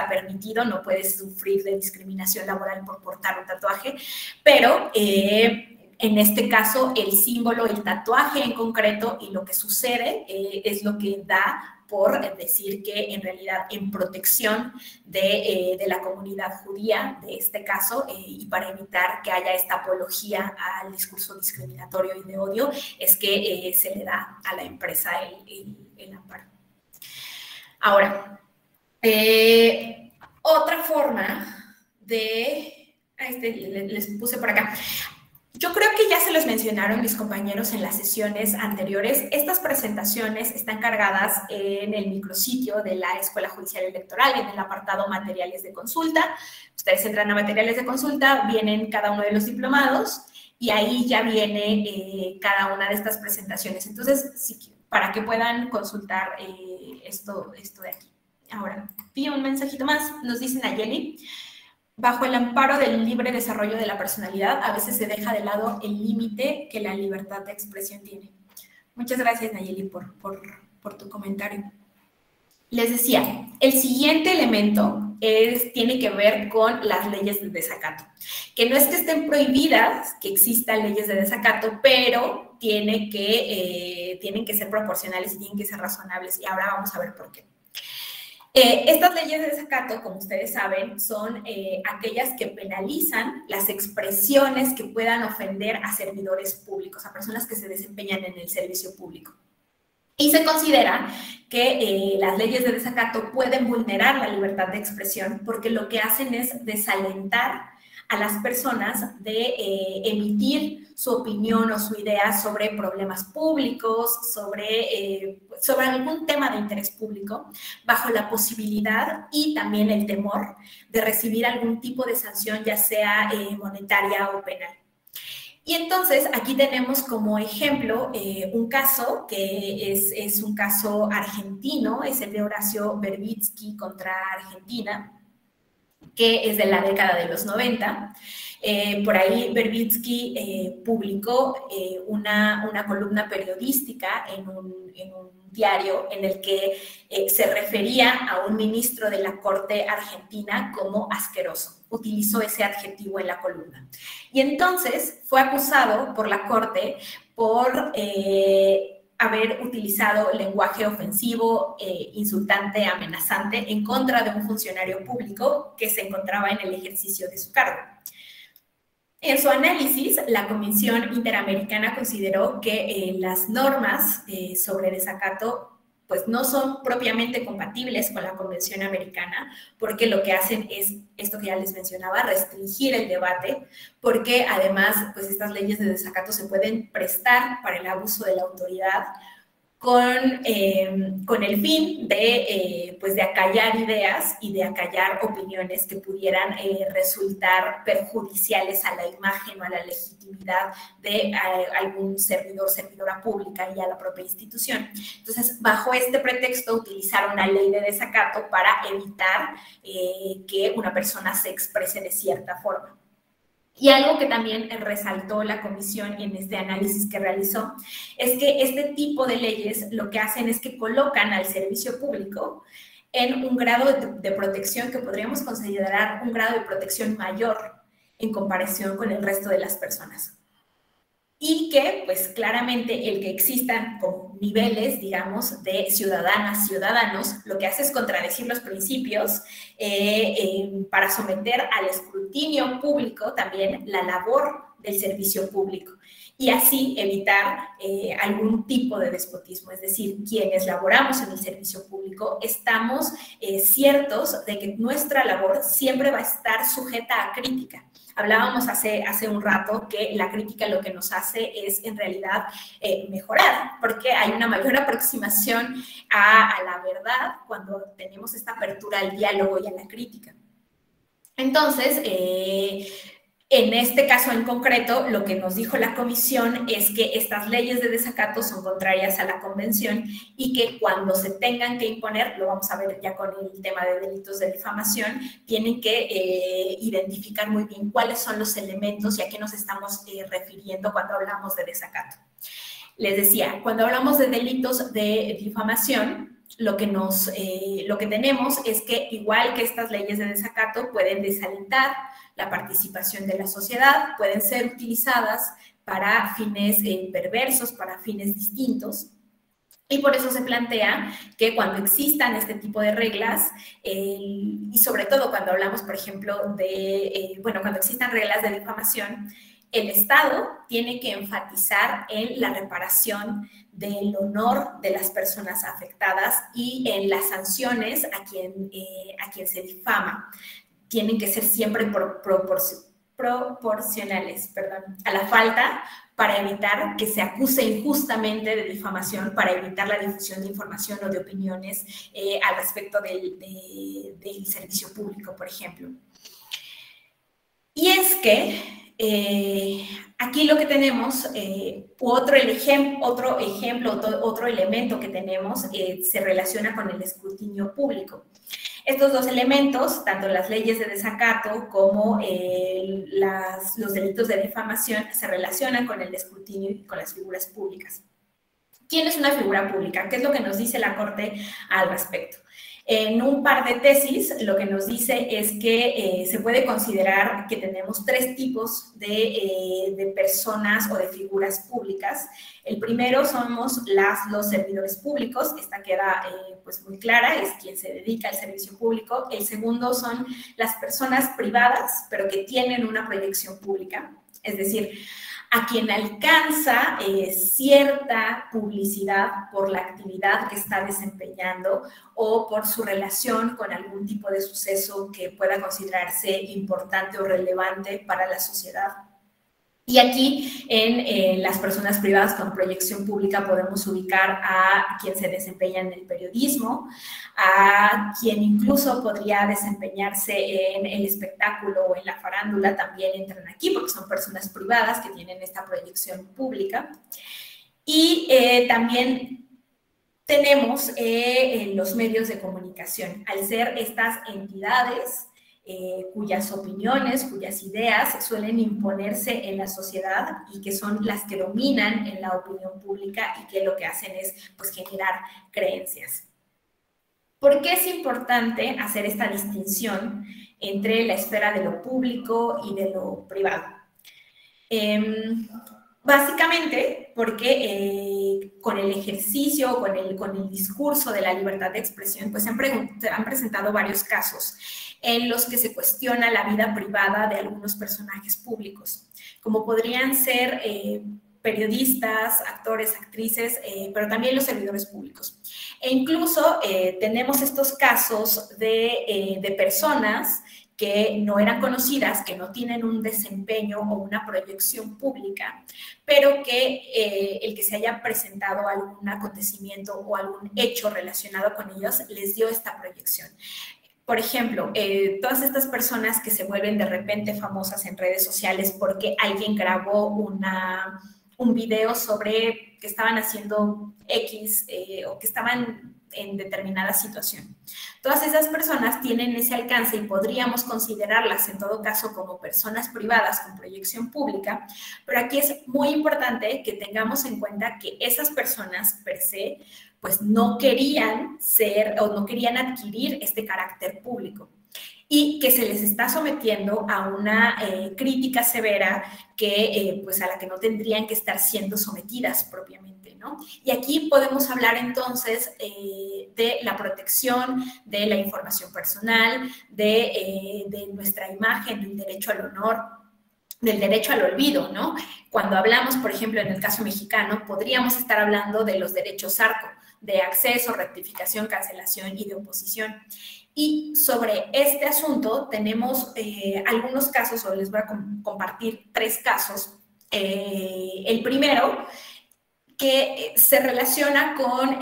Speaker 1: permitido, no puedes sufrir de discriminación laboral por portar un tatuaje, pero en este caso el símbolo, el tatuaje en concreto y lo que sucede es lo que da por decir que en realidad en protección de la comunidad judía, de este caso, y para evitar que haya esta apología al discurso discriminatorio y de odio, es que se le da a la empresa el amparo. Ahora, otra forma de... les puse por acá. Yo creo que ya se los mencionaron mis compañeros en las sesiones anteriores. Estas presentaciones están cargadas en el micrositio de la Escuela Judicial Electoral, en el apartado Materiales de Consulta. Ustedes entran a Materiales de Consulta, vienen cada uno de los diplomados y ahí ya viene cada una de estas presentaciones. Entonces, sí, para que puedan consultar esto de aquí. Ahora, vi un mensajito más, nos dice Nayeli. Bajo el amparo del libre desarrollo de la personalidad, a veces se deja de lado el límite que la libertad de expresión tiene. Muchas gracias, Nayeli, por tu comentario. Les decía, el siguiente elemento tiene que ver con las leyes de desacato. Que no es que estén prohibidas que existan leyes de desacato, pero tienen que ser proporcionales y tienen que ser razonables. Y ahora vamos a ver por qué. Estas leyes de desacato, como ustedes saben, son aquellas que penalizan las expresiones que puedan ofender a servidores públicos, a personas que se desempeñan en el servicio público. Y se considera que las leyes de desacato pueden vulnerar la libertad de expresión porque lo que hacen es desalentar a las personas de emitir su opinión o su idea sobre problemas públicos, sobre algún tema de interés público, bajo la posibilidad y también el temor de recibir algún tipo de sanción, ya sea monetaria o penal. Y entonces aquí tenemos como ejemplo un caso que es un caso argentino, es el de Horacio Verbitsky contra Argentina, que es de la década de los 90. Por ahí Verbitsky publicó una columna periodística en un diario en el que se refería a un ministro de la Corte argentina como asqueroso. Utilizó ese adjetivo en la columna. Y entonces fue acusado por la Corte por haber utilizado lenguaje ofensivo, insultante, amenazante en contra de un funcionario público que se encontraba en el ejercicio de su cargo. En su análisis, la Comisión Interamericana consideró que las normas sobre desacato pues no son propiamente compatibles con la Convención Americana, porque lo que hacen es, esto que ya les mencionaba, restringir el debate, porque además pues estas leyes de desacato se pueden prestar para el abuso de la autoridad con el fin de acallar ideas y de acallar opiniones que pudieran resultar perjudiciales a la imagen o a la legitimidad de algún servidor, servidora pública y a la propia institución. Entonces, bajo este pretexto, utilizaron la ley de desacato para evitar que una persona se exprese de cierta forma. Y algo que también resaltó la comisión en este análisis que realizó es que este tipo de leyes lo que hacen es que colocan al servicio público en un grado de protección que podríamos considerar un grado de protección mayor en comparación con el resto de las personas. Y que, pues, claramente el que existan como niveles, digamos, de ciudadanas, ciudadanos, lo que hace es contradecir los principios para someter al escrutinio público también la labor del servicio público y así evitar algún tipo de despotismo. Es decir, quienes laboramos en el servicio público estamos ciertos de que nuestra labor siempre va a estar sujeta a crítica. Hablábamos hace un rato que la crítica lo que nos hace es en realidad mejorar, porque hay una mayor aproximación a la verdad cuando tenemos esta apertura al diálogo y a la crítica. Entonces, en este caso en concreto, lo que nos dijo la comisión es que estas leyes de desacato son contrarias a la convención y que cuando se tengan que imponer, lo vamos a ver ya con el tema de delitos de difamación, tienen que identificar muy bien cuáles son los elementos y a qué nos estamos refiriendo cuando hablamos de desacato. Les decía, cuando hablamos de delitos de difamación, lo que tenemos es que igual que estas leyes de desacato pueden desalentar la participación de la sociedad, pueden ser utilizadas para fines perversos, para fines distintos, Y por eso se plantea que cuando existan este tipo de reglas, y sobre todo cuando hablamos, por ejemplo, de, cuando existan reglas de difamación, el Estado tiene que enfatizar en la reparación del honor de las personas afectadas y en las sanciones a quien se difama. Tienen que ser siempre proporcionales, a la falta, para evitar que se acuse injustamente de difamación, para evitar la difusión de información o de opiniones al respecto del servicio público, por ejemplo. Y es que aquí lo que tenemos, otro elemento que tenemos se relaciona con el escrutinio público. Estos dos elementos, tanto las leyes de desacato como los delitos de difamación, se relacionan con el escrutinio y con las figuras públicas. ¿Quién es una figura pública? ¿Qué es lo que nos dice la Corte al respecto? En un par de tesis, lo que nos dice es que se puede considerar que tenemos tres tipos de personas o de figuras públicas. El primero somos los servidores públicos, esta queda pues muy clara, es quien se dedica al servicio público. El segundo son las personas privadas, pero que tienen una proyección pública, es decir, a quien alcanza cierta publicidad por la actividad que está desempeñando o por su relación con algún tipo de suceso que pueda considerarse importante o relevante para la sociedad. Y aquí, en las personas privadas con proyección pública, podemos ubicar a quien se desempeña en el periodismo, a quien incluso podría desempeñarse en el espectáculo o en la farándula, también entran aquí porque son personas privadas que tienen esta proyección pública. Y también tenemos los medios de comunicación, al ser estas entidades cuyas opiniones, cuyas ideas suelen imponerse en la sociedad y que son las que dominan en la opinión pública y que lo que hacen es pues, generar creencias. ¿Por qué es importante hacer esta distinción entre la esfera de lo público y de lo privado? Básicamente porque con el ejercicio, con el discurso de la libertad de expresión, pues se han presentado varios casos en los que se cuestiona la vida privada de algunos personajes públicos, como podrían ser periodistas, actores, actrices, pero también los servidores públicos. E incluso tenemos estos casos de personas que no eran conocidas, que no tienen un desempeño o una proyección pública, pero que el que se haya presentado algún acontecimiento o algún hecho relacionado con ellos les dio esta proyección. Por ejemplo, todas estas personas que se vuelven de repente famosas en redes sociales porque alguien grabó un video sobre que estaban haciendo X o que estaban en determinada situación. Todas esas personas tienen ese alcance y podríamos considerarlas en todo caso como personas privadas con proyección pública, pero aquí es muy importante que tengamos en cuenta que esas personas per se pues no querían ser o no querían adquirir este carácter público y que se les está sometiendo a una crítica severa que, pues a la que no tendrían que estar siendo sometidas propiamente, ¿no? Y aquí podemos hablar entonces de la protección de la información personal, de nuestra imagen, del derecho al honor, del derecho al olvido, ¿no? Cuando hablamos, por ejemplo, en el caso mexicano, podríamos estar hablando de los derechos ARCO, de acceso, rectificación, cancelación y de oposición. Y sobre este asunto tenemos algunos casos, o les voy a compartir 3 casos. El primero, que se relaciona con,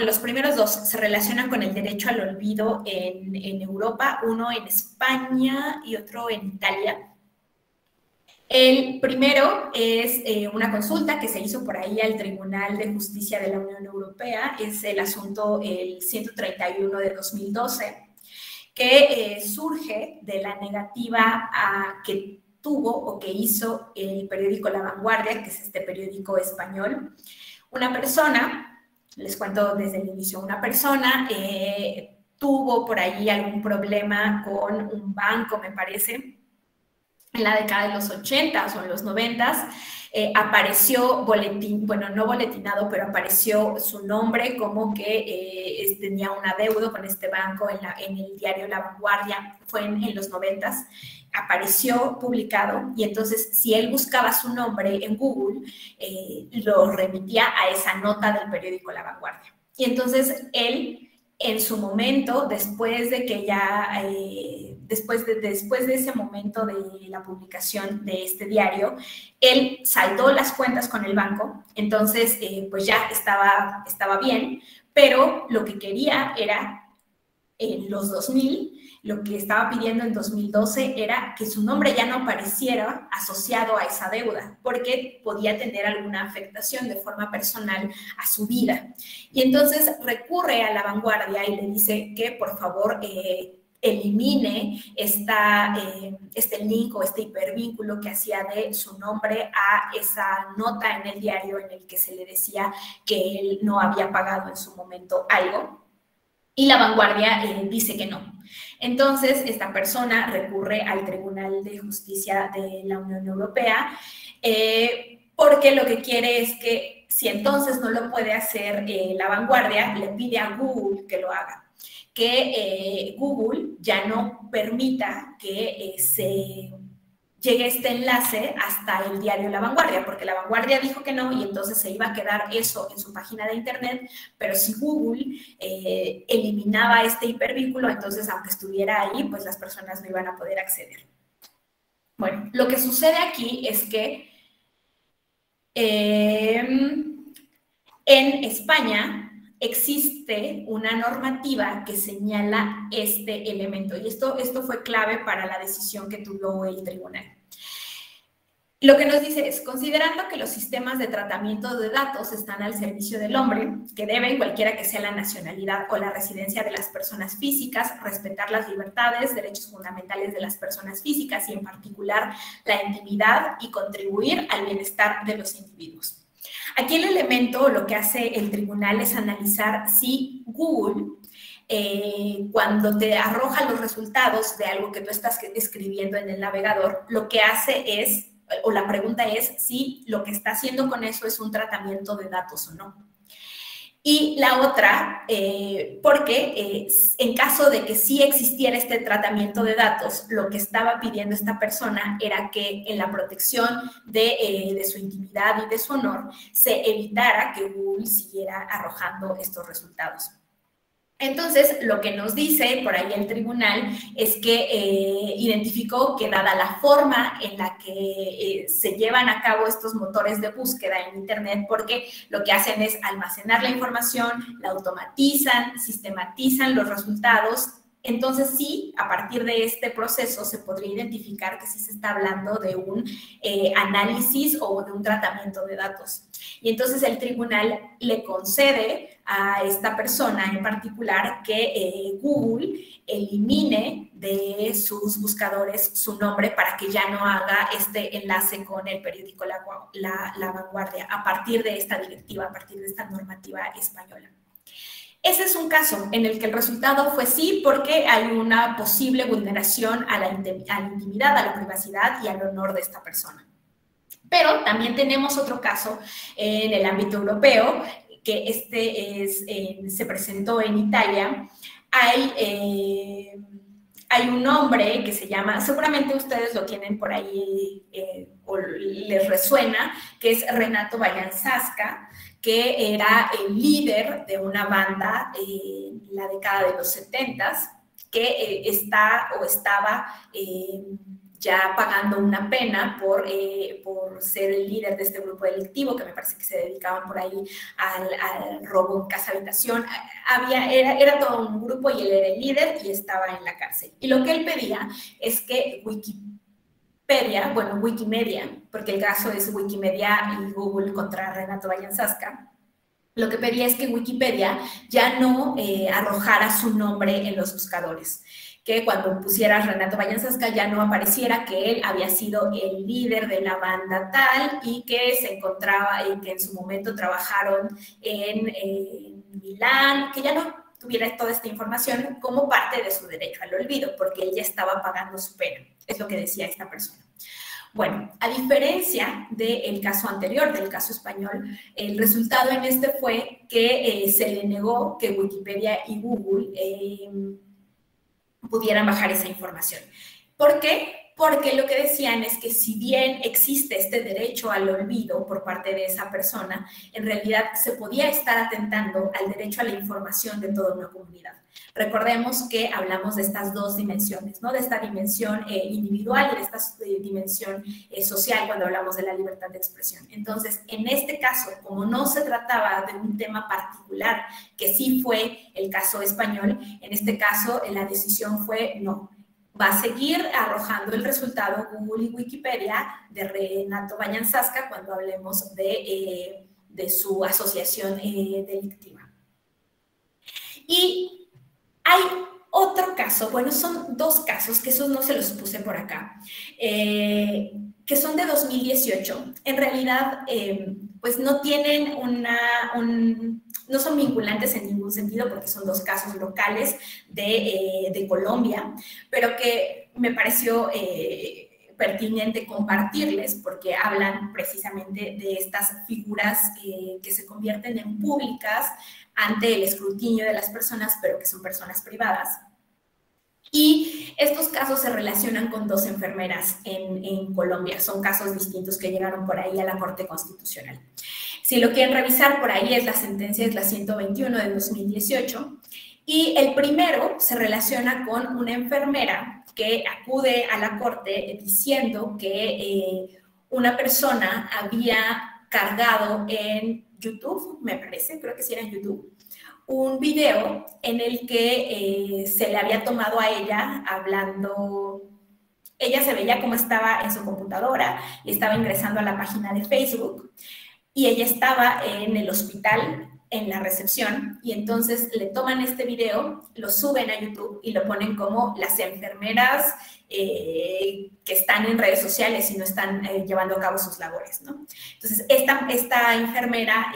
Speaker 1: los primeros 2 se relacionan con el derecho al olvido en Europa, uno en España y otro en Italia. El primero es una consulta que se hizo por ahí al Tribunal de Justicia de la Unión Europea, es el asunto el 131 de 2012, que surge de la negativa que tuvo o que hizo el periódico La Vanguardia, que es este periódico español. Una persona, les cuento desde el inicio, una persona tuvo por ahí algún problema con un banco, me parece, en la década de los 80s o en los 90s, apareció no boletinado, pero apareció su nombre como que tenía un adeudo con este banco en el diario La Vanguardia, fue en los 90s, apareció publicado, y entonces si él buscaba su nombre en Google, lo remitía a esa nota del periódico La Vanguardia. Y entonces él, en su momento, después de ese momento de la publicación de este diario, él saldó las cuentas con el banco, entonces pues ya estaba bien, pero lo que quería era, en los 2000, lo que estaba pidiendo en 2012 era que su nombre ya no apareciera asociado a esa deuda, porque podía tener alguna afectación de forma personal a su vida. Y entonces recurre a La Vanguardia y le dice que por favor elimine este link o este hipervínculo que hacía de su nombre a esa nota en el diario en el que se le decía que él no había pagado en su momento algo. Y La Vanguardia dice que no. Entonces, esta persona recurre al Tribunal de Justicia de la Unión Europea porque lo que quiere es que, si entonces no lo puede hacer La Vanguardia, le pide a Google que lo haga. Que Google ya no permita que se llegue este enlace hasta el diario La Vanguardia, porque La Vanguardia dijo que no, y entonces se iba a quedar eso en su página de internet, pero si Google eliminaba este hipervínculo, entonces aunque estuviera ahí, pues las personas no iban a poder acceder. Bueno, lo que sucede aquí es que en España existe una normativa que señala este elemento, y esto fue clave para la decisión que tuvo el tribunal. Lo que nos dice es, considerando que los sistemas de tratamiento de datos están al servicio del hombre, que deben, cualquiera que sea la nacionalidad o la residencia de las personas físicas, respetar las libertades, derechos fundamentales de las personas físicas y en particular la intimidad, y contribuir al bienestar de los individuos. Aquí el elemento, lo que hace el tribunal es analizar si Google, cuando te arroja los resultados de algo que tú estás escribiendo en el navegador, lo que hace es, o la pregunta es, si lo que está haciendo con eso es un tratamiento de datos o no. Y la otra, porque en caso de que sí existiera este tratamiento de datos, lo que estaba pidiendo esta persona era que en la protección de su intimidad y de su honor se evitara que Google siguiera arrojando estos resultados. Entonces, lo que nos dice por ahí el tribunal es que identificó que dada la forma en la que se llevan a cabo estos motores de búsqueda en Internet, porque lo que hacen es almacenar la información, la automatizan, sistematizan los resultados. Entonces, sí, a partir de este proceso se podría identificar que sí se está hablando de un análisis o de un tratamiento de datos. Y entonces el tribunal le concede a esta persona en particular que Google elimine de sus buscadores su nombre para que ya no haga este enlace con el periódico La Vanguardia a partir de esta directiva, a partir de esta normativa española. Ese es un caso en el que el resultado fue sí, porque hay una posible vulneración a la intimidad, a la privacidad y al honor de esta persona. Pero también tenemos otro caso en el ámbito europeo, que se presentó en Italia. Hay un hombre que se llama, seguramente ustedes lo tienen por ahí o les resuena, que es Renato Vallanzasca, que era el líder de una banda en la década de los 70s, que estaba ya pagando una pena por ser el líder de este grupo delictivo, que me parece que se dedicaban por ahí al robo en casa habitación. Era todo un grupo y él era el líder y estaba en la cárcel. Y lo que él pedía es que Wikimedia, porque el caso es Wikimedia y Google contra Renato Vallanzasca, lo que pedía es que Wikipedia ya no arrojara su nombre en los buscadores, que cuando pusieras Renato Vallanzasca ya no apareciera que él había sido el líder de la banda tal y que se encontraba, que en su momento trabajaron en Milán, que ya no tuviera toda esta información como parte de su derecho al olvido, porque él ya estaba pagando su pena, es lo que decía esta persona. Bueno, a diferencia del caso anterior, del caso español, el resultado en este fue que se le negó que Wikipedia y Google pudieran bajar esa información. ¿Por qué? Porque lo que decían es que si bien existe este derecho al olvido por parte de esa persona, en realidad se podía estar atentando al derecho a la información de toda una comunidad. Recordemos que hablamos de estas dos dimensiones, ¿no? De esta dimensión individual y de esta dimensión social cuando hablamos de la libertad de expresión. Entonces, en este caso, como no se trataba de un tema particular, que sí fue el caso español, en este caso la decisión fue no. Va a seguir arrojando el resultado Google y Wikipedia de Renato Bañansasca cuando hablemos de su asociación delictiva. Y hay otro caso, bueno, son dos casos, que esos no se los puse por acá, que son de 2018. En realidad, pues no tienen no son vinculantes en ningún sentido porque son dos casos locales de Colombia, pero que me pareció pertinente compartirles porque hablan precisamente de estas figuras que se convierten en públicas ante el escrutinio de las personas, pero que son personas privadas. Y estos casos se relacionan con dos enfermeras en Colombia. Son casos distintos que llegaron por ahí a la Corte Constitucional. Si lo quieren revisar, por ahí la sentencia es la 121 de 2018. Y el primero se relaciona con una enfermera que acude a la Corte diciendo que una persona había cargado en YouTube, me parece, creo que sí era en YouTube, un video en el que se le había tomado a ella hablando. Ella se veía cómo estaba en su computadora y estaba ingresando a la página de Facebook y ella estaba en el hospital en la recepción y entonces le toman este video, lo suben a YouTube y lo ponen como las enfermeras que están en redes sociales y no están llevando a cabo sus labores, ¿no? Entonces, esta enfermera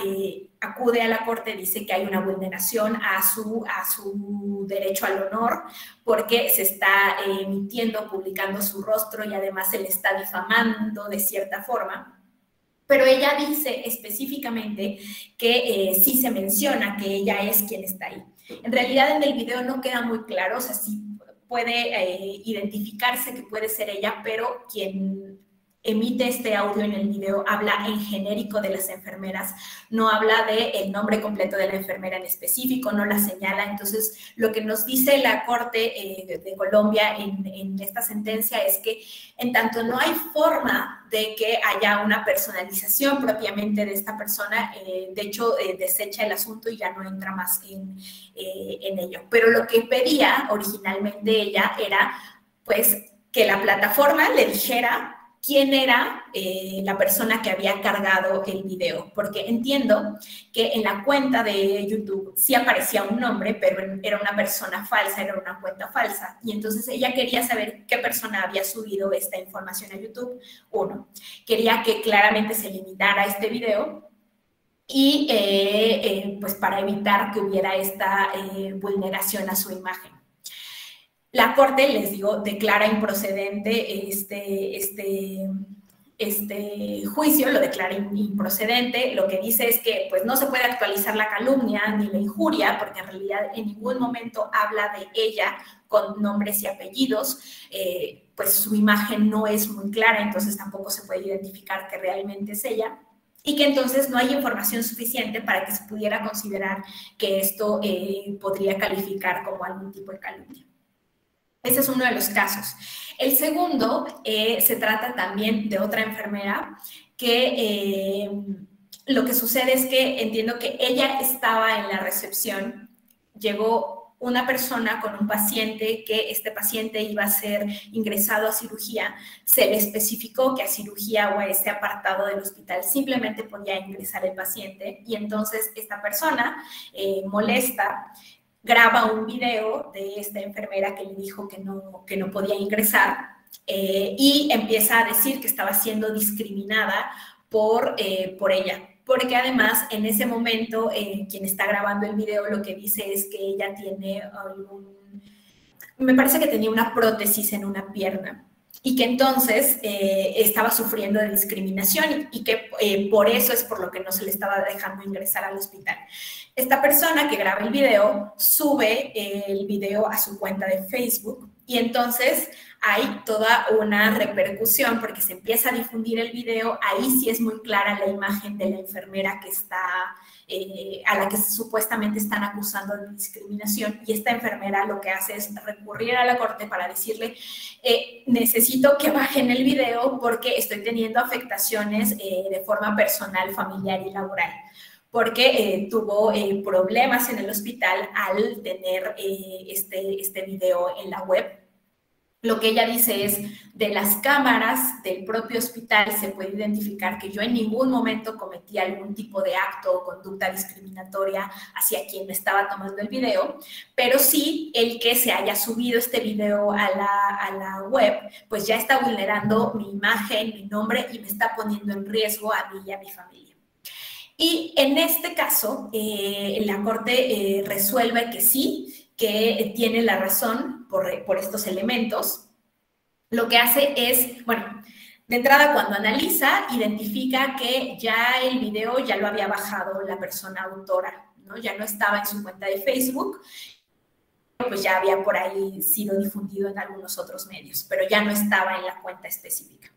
Speaker 1: acude a la Corte, dice que hay una vulneración a su derecho al honor porque se está emitiendo, publicando su rostro y además se le está difamando de cierta forma. Pero ella dice específicamente que sí se menciona que ella es quien está ahí. En realidad en el video no queda muy claro, o sea, sí puede identificarse que puede ser ella, pero quien emite este audio en el video habla en genérico de las enfermeras, no habla del nombre completo de la enfermera en específico, no la señala. Entonces, lo que nos dice la Corte de Colombia en esta sentencia es que en tanto no hay forma de que haya una personalización propiamente de esta persona, de hecho, desecha el asunto y ya no entra más en ello. Pero lo que pedía originalmente ella era, pues, que la plataforma le dijera quién era la persona que había cargado el video, porque entiendo que en la cuenta de YouTube sí aparecía un nombre, pero era una persona falsa, era una cuenta falsa, y entonces ella quería saber qué persona había subido esta información a YouTube. Uno, quería que claramente se limitara este video y pues para evitar que hubiera esta vulneración a su imagen. La Corte, les digo, declara improcedente este juicio, lo declara improcedente. Lo que dice es que pues, no se puede actualizar la calumnia ni la injuria, porque en realidad en ningún momento habla de ella con nombres y apellidos, pues su imagen no es muy clara, entonces tampoco se puede identificar que realmente es ella. Y que entonces no hay información suficiente para que se pudiera considerar que esto podría calificar como algún tipo de calumnia. Ese es uno de los casos. El segundo se trata también de otra enfermera que lo que sucede es que entiendo que ella estaba en la recepción, llegó una persona con un paciente, que este paciente iba a ser ingresado a cirugía, se le especificó que a cirugía o a este apartado del hospital simplemente podía ingresar el paciente y entonces esta persona molesta, graba un video de esta enfermera que le dijo que no podía ingresar y empieza a decir que estaba siendo discriminada por ella. Porque además en ese momento quien está grabando el video lo que dice es que ella tiene me parece que tenía una prótesis en una pierna. y que entonces estaba sufriendo de discriminación y que por eso es por lo que no se le estaba dejando ingresar al hospital. Esta persona que graba el video sube el video a su cuenta de Facebook y entonces hay toda una repercusión porque se empieza a difundir el video. Ahí sí es muy clara la imagen de la enfermera que está, a la que supuestamente están acusando de discriminación, y esta enfermera lo que hace es recurrir a la corte para decirle necesito que bajen el video porque estoy teniendo afectaciones de forma personal, familiar y laboral, porque tuvo problemas en el hospital al tener este video en la web. Lo que ella dice es, de las cámaras del propio hospital se puede identificar que yo en ningún momento cometí algún tipo de acto o conducta discriminatoria hacia quien me estaba tomando el video, pero sí el que se haya subido este video a la web, pues ya está vulnerando mi imagen, mi nombre, y me está poniendo en riesgo a mí y a mi familia. Y en este caso, la Corte resuelve que sí, que tiene la razón por estos elementos. Lo que hace es, bueno, de entrada cuando analiza, identifica que ya el video ya lo había bajado la persona autora, ¿no? Ya no estaba en su cuenta de Facebook, pues ya había por ahí sido difundido en algunos otros medios, pero ya no estaba en la cuenta específica.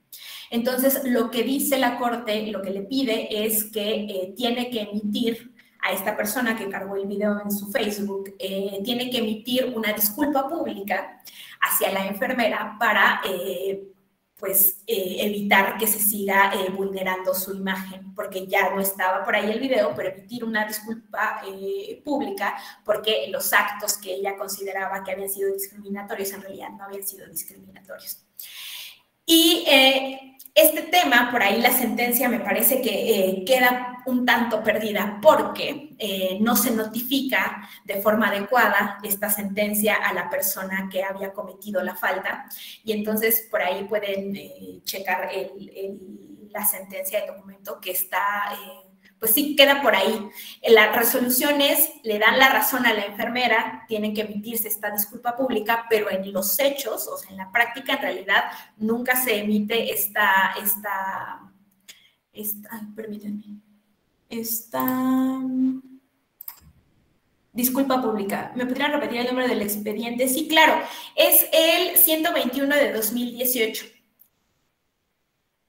Speaker 1: Entonces, lo que dice la Corte, lo que le pide es que tiene que emitir a esta persona que cargó el video en su Facebook, tiene que emitir una disculpa pública hacia la enfermera para evitar que se siga vulnerando su imagen, porque ya no estaba por ahí el video, pero emitir una disculpa pública porque los actos que ella consideraba que habían sido discriminatorios en realidad no habían sido discriminatorios. Y este tema, por ahí la sentencia me parece que queda un tanto perdida porque no se notifica de forma adecuada esta sentencia a la persona que había cometido la falta, y entonces por ahí pueden checar la sentencia de documento que está... pues sí, queda por ahí. La resolución es, le dan la razón a la enfermera, tienen que emitirse esta disculpa pública, pero en los hechos, o sea, en la práctica, en realidad, nunca se emite esta disculpa pública. ¿Me podrían repetir el número del expediente? Sí, claro, es el 121 de 2018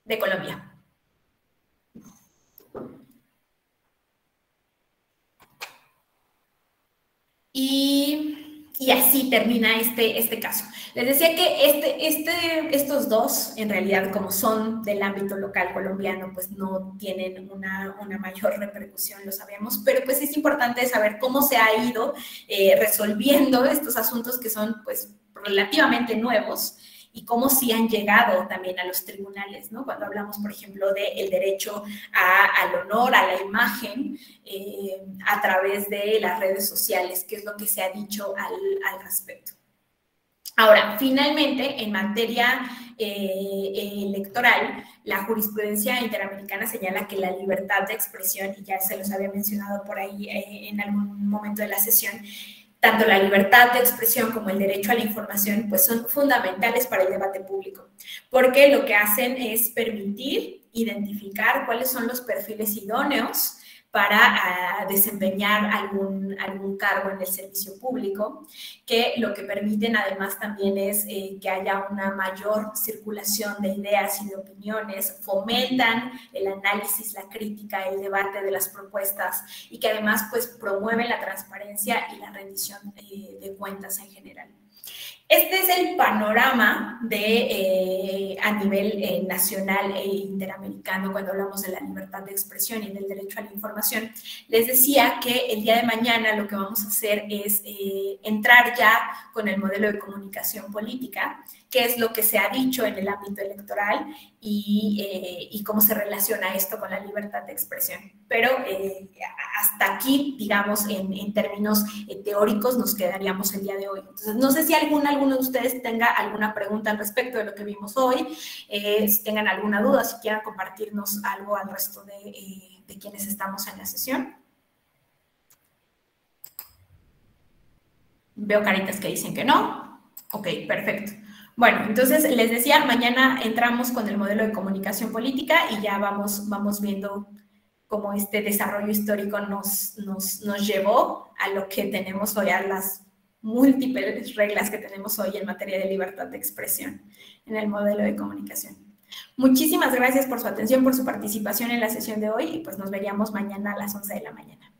Speaker 1: de Colombia. Y así termina este caso. Les decía que estos dos, en realidad, como son del ámbito local colombiano, pues no tienen una mayor repercusión, lo sabemos, pero pues es importante saber cómo se ha ido resolviendo estos asuntos que son pues relativamente nuevos, y cómo sí han llegado también a los tribunales, ¿no? Cuando hablamos, por ejemplo, del derecho al honor, a la imagen, a través de las redes sociales, que es lo que se ha dicho al respecto. Ahora, finalmente, en materia electoral, la jurisprudencia interamericana señala que la libertad de expresión, y ya se los había mencionado por ahí en algún momento de la sesión, tanto la libertad de expresión como el derecho a la información, pues son fundamentales para el debate público, porque lo que hacen es permitir identificar cuáles son los perfiles idóneos para desempeñar algún cargo en el servicio público, que lo que permiten además también es que haya una mayor circulación de ideas y de opiniones, fomentan el análisis, la crítica, el debate de las propuestas, y que además pues promueven la transparencia y la rendición de cuentas en general. Este es el panorama a nivel nacional e interamericano cuando hablamos de la libertad de expresión y del derecho a la información. Les decía que el día de mañana lo que vamos a hacer es entrar ya con el modelo de comunicación política, qué es lo que se ha dicho en el ámbito electoral y cómo se relaciona esto con la libertad de expresión. Pero hasta aquí, digamos, en términos teóricos, nos quedaríamos el día de hoy. Entonces, no sé si alguno de ustedes tenga alguna pregunta al respecto de lo que vimos hoy, si tengan alguna duda, si quieran compartirnos algo al resto de quienes estamos en la sesión. Veo caritas que dicen que no. Ok, perfecto. Bueno, entonces les decía, mañana entramos con el modelo de comunicación política y ya vamos viendo cómo este desarrollo histórico nos llevó a lo que tenemos hoy, a las múltiples reglas que tenemos hoy en materia de libertad de expresión en el modelo de comunicación. Muchísimas gracias por su atención, por su participación en la sesión de hoy y pues nos veríamos mañana a las 11 de la mañana.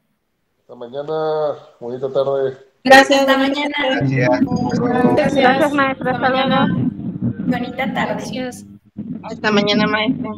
Speaker 6: Hasta mañana, bonita tarde.
Speaker 1: Gracias, hasta mañana.
Speaker 7: Gracias, maestra. Hasta luego.
Speaker 1: Bonita tarde.
Speaker 4: Gracias. Hasta mañana, maestra.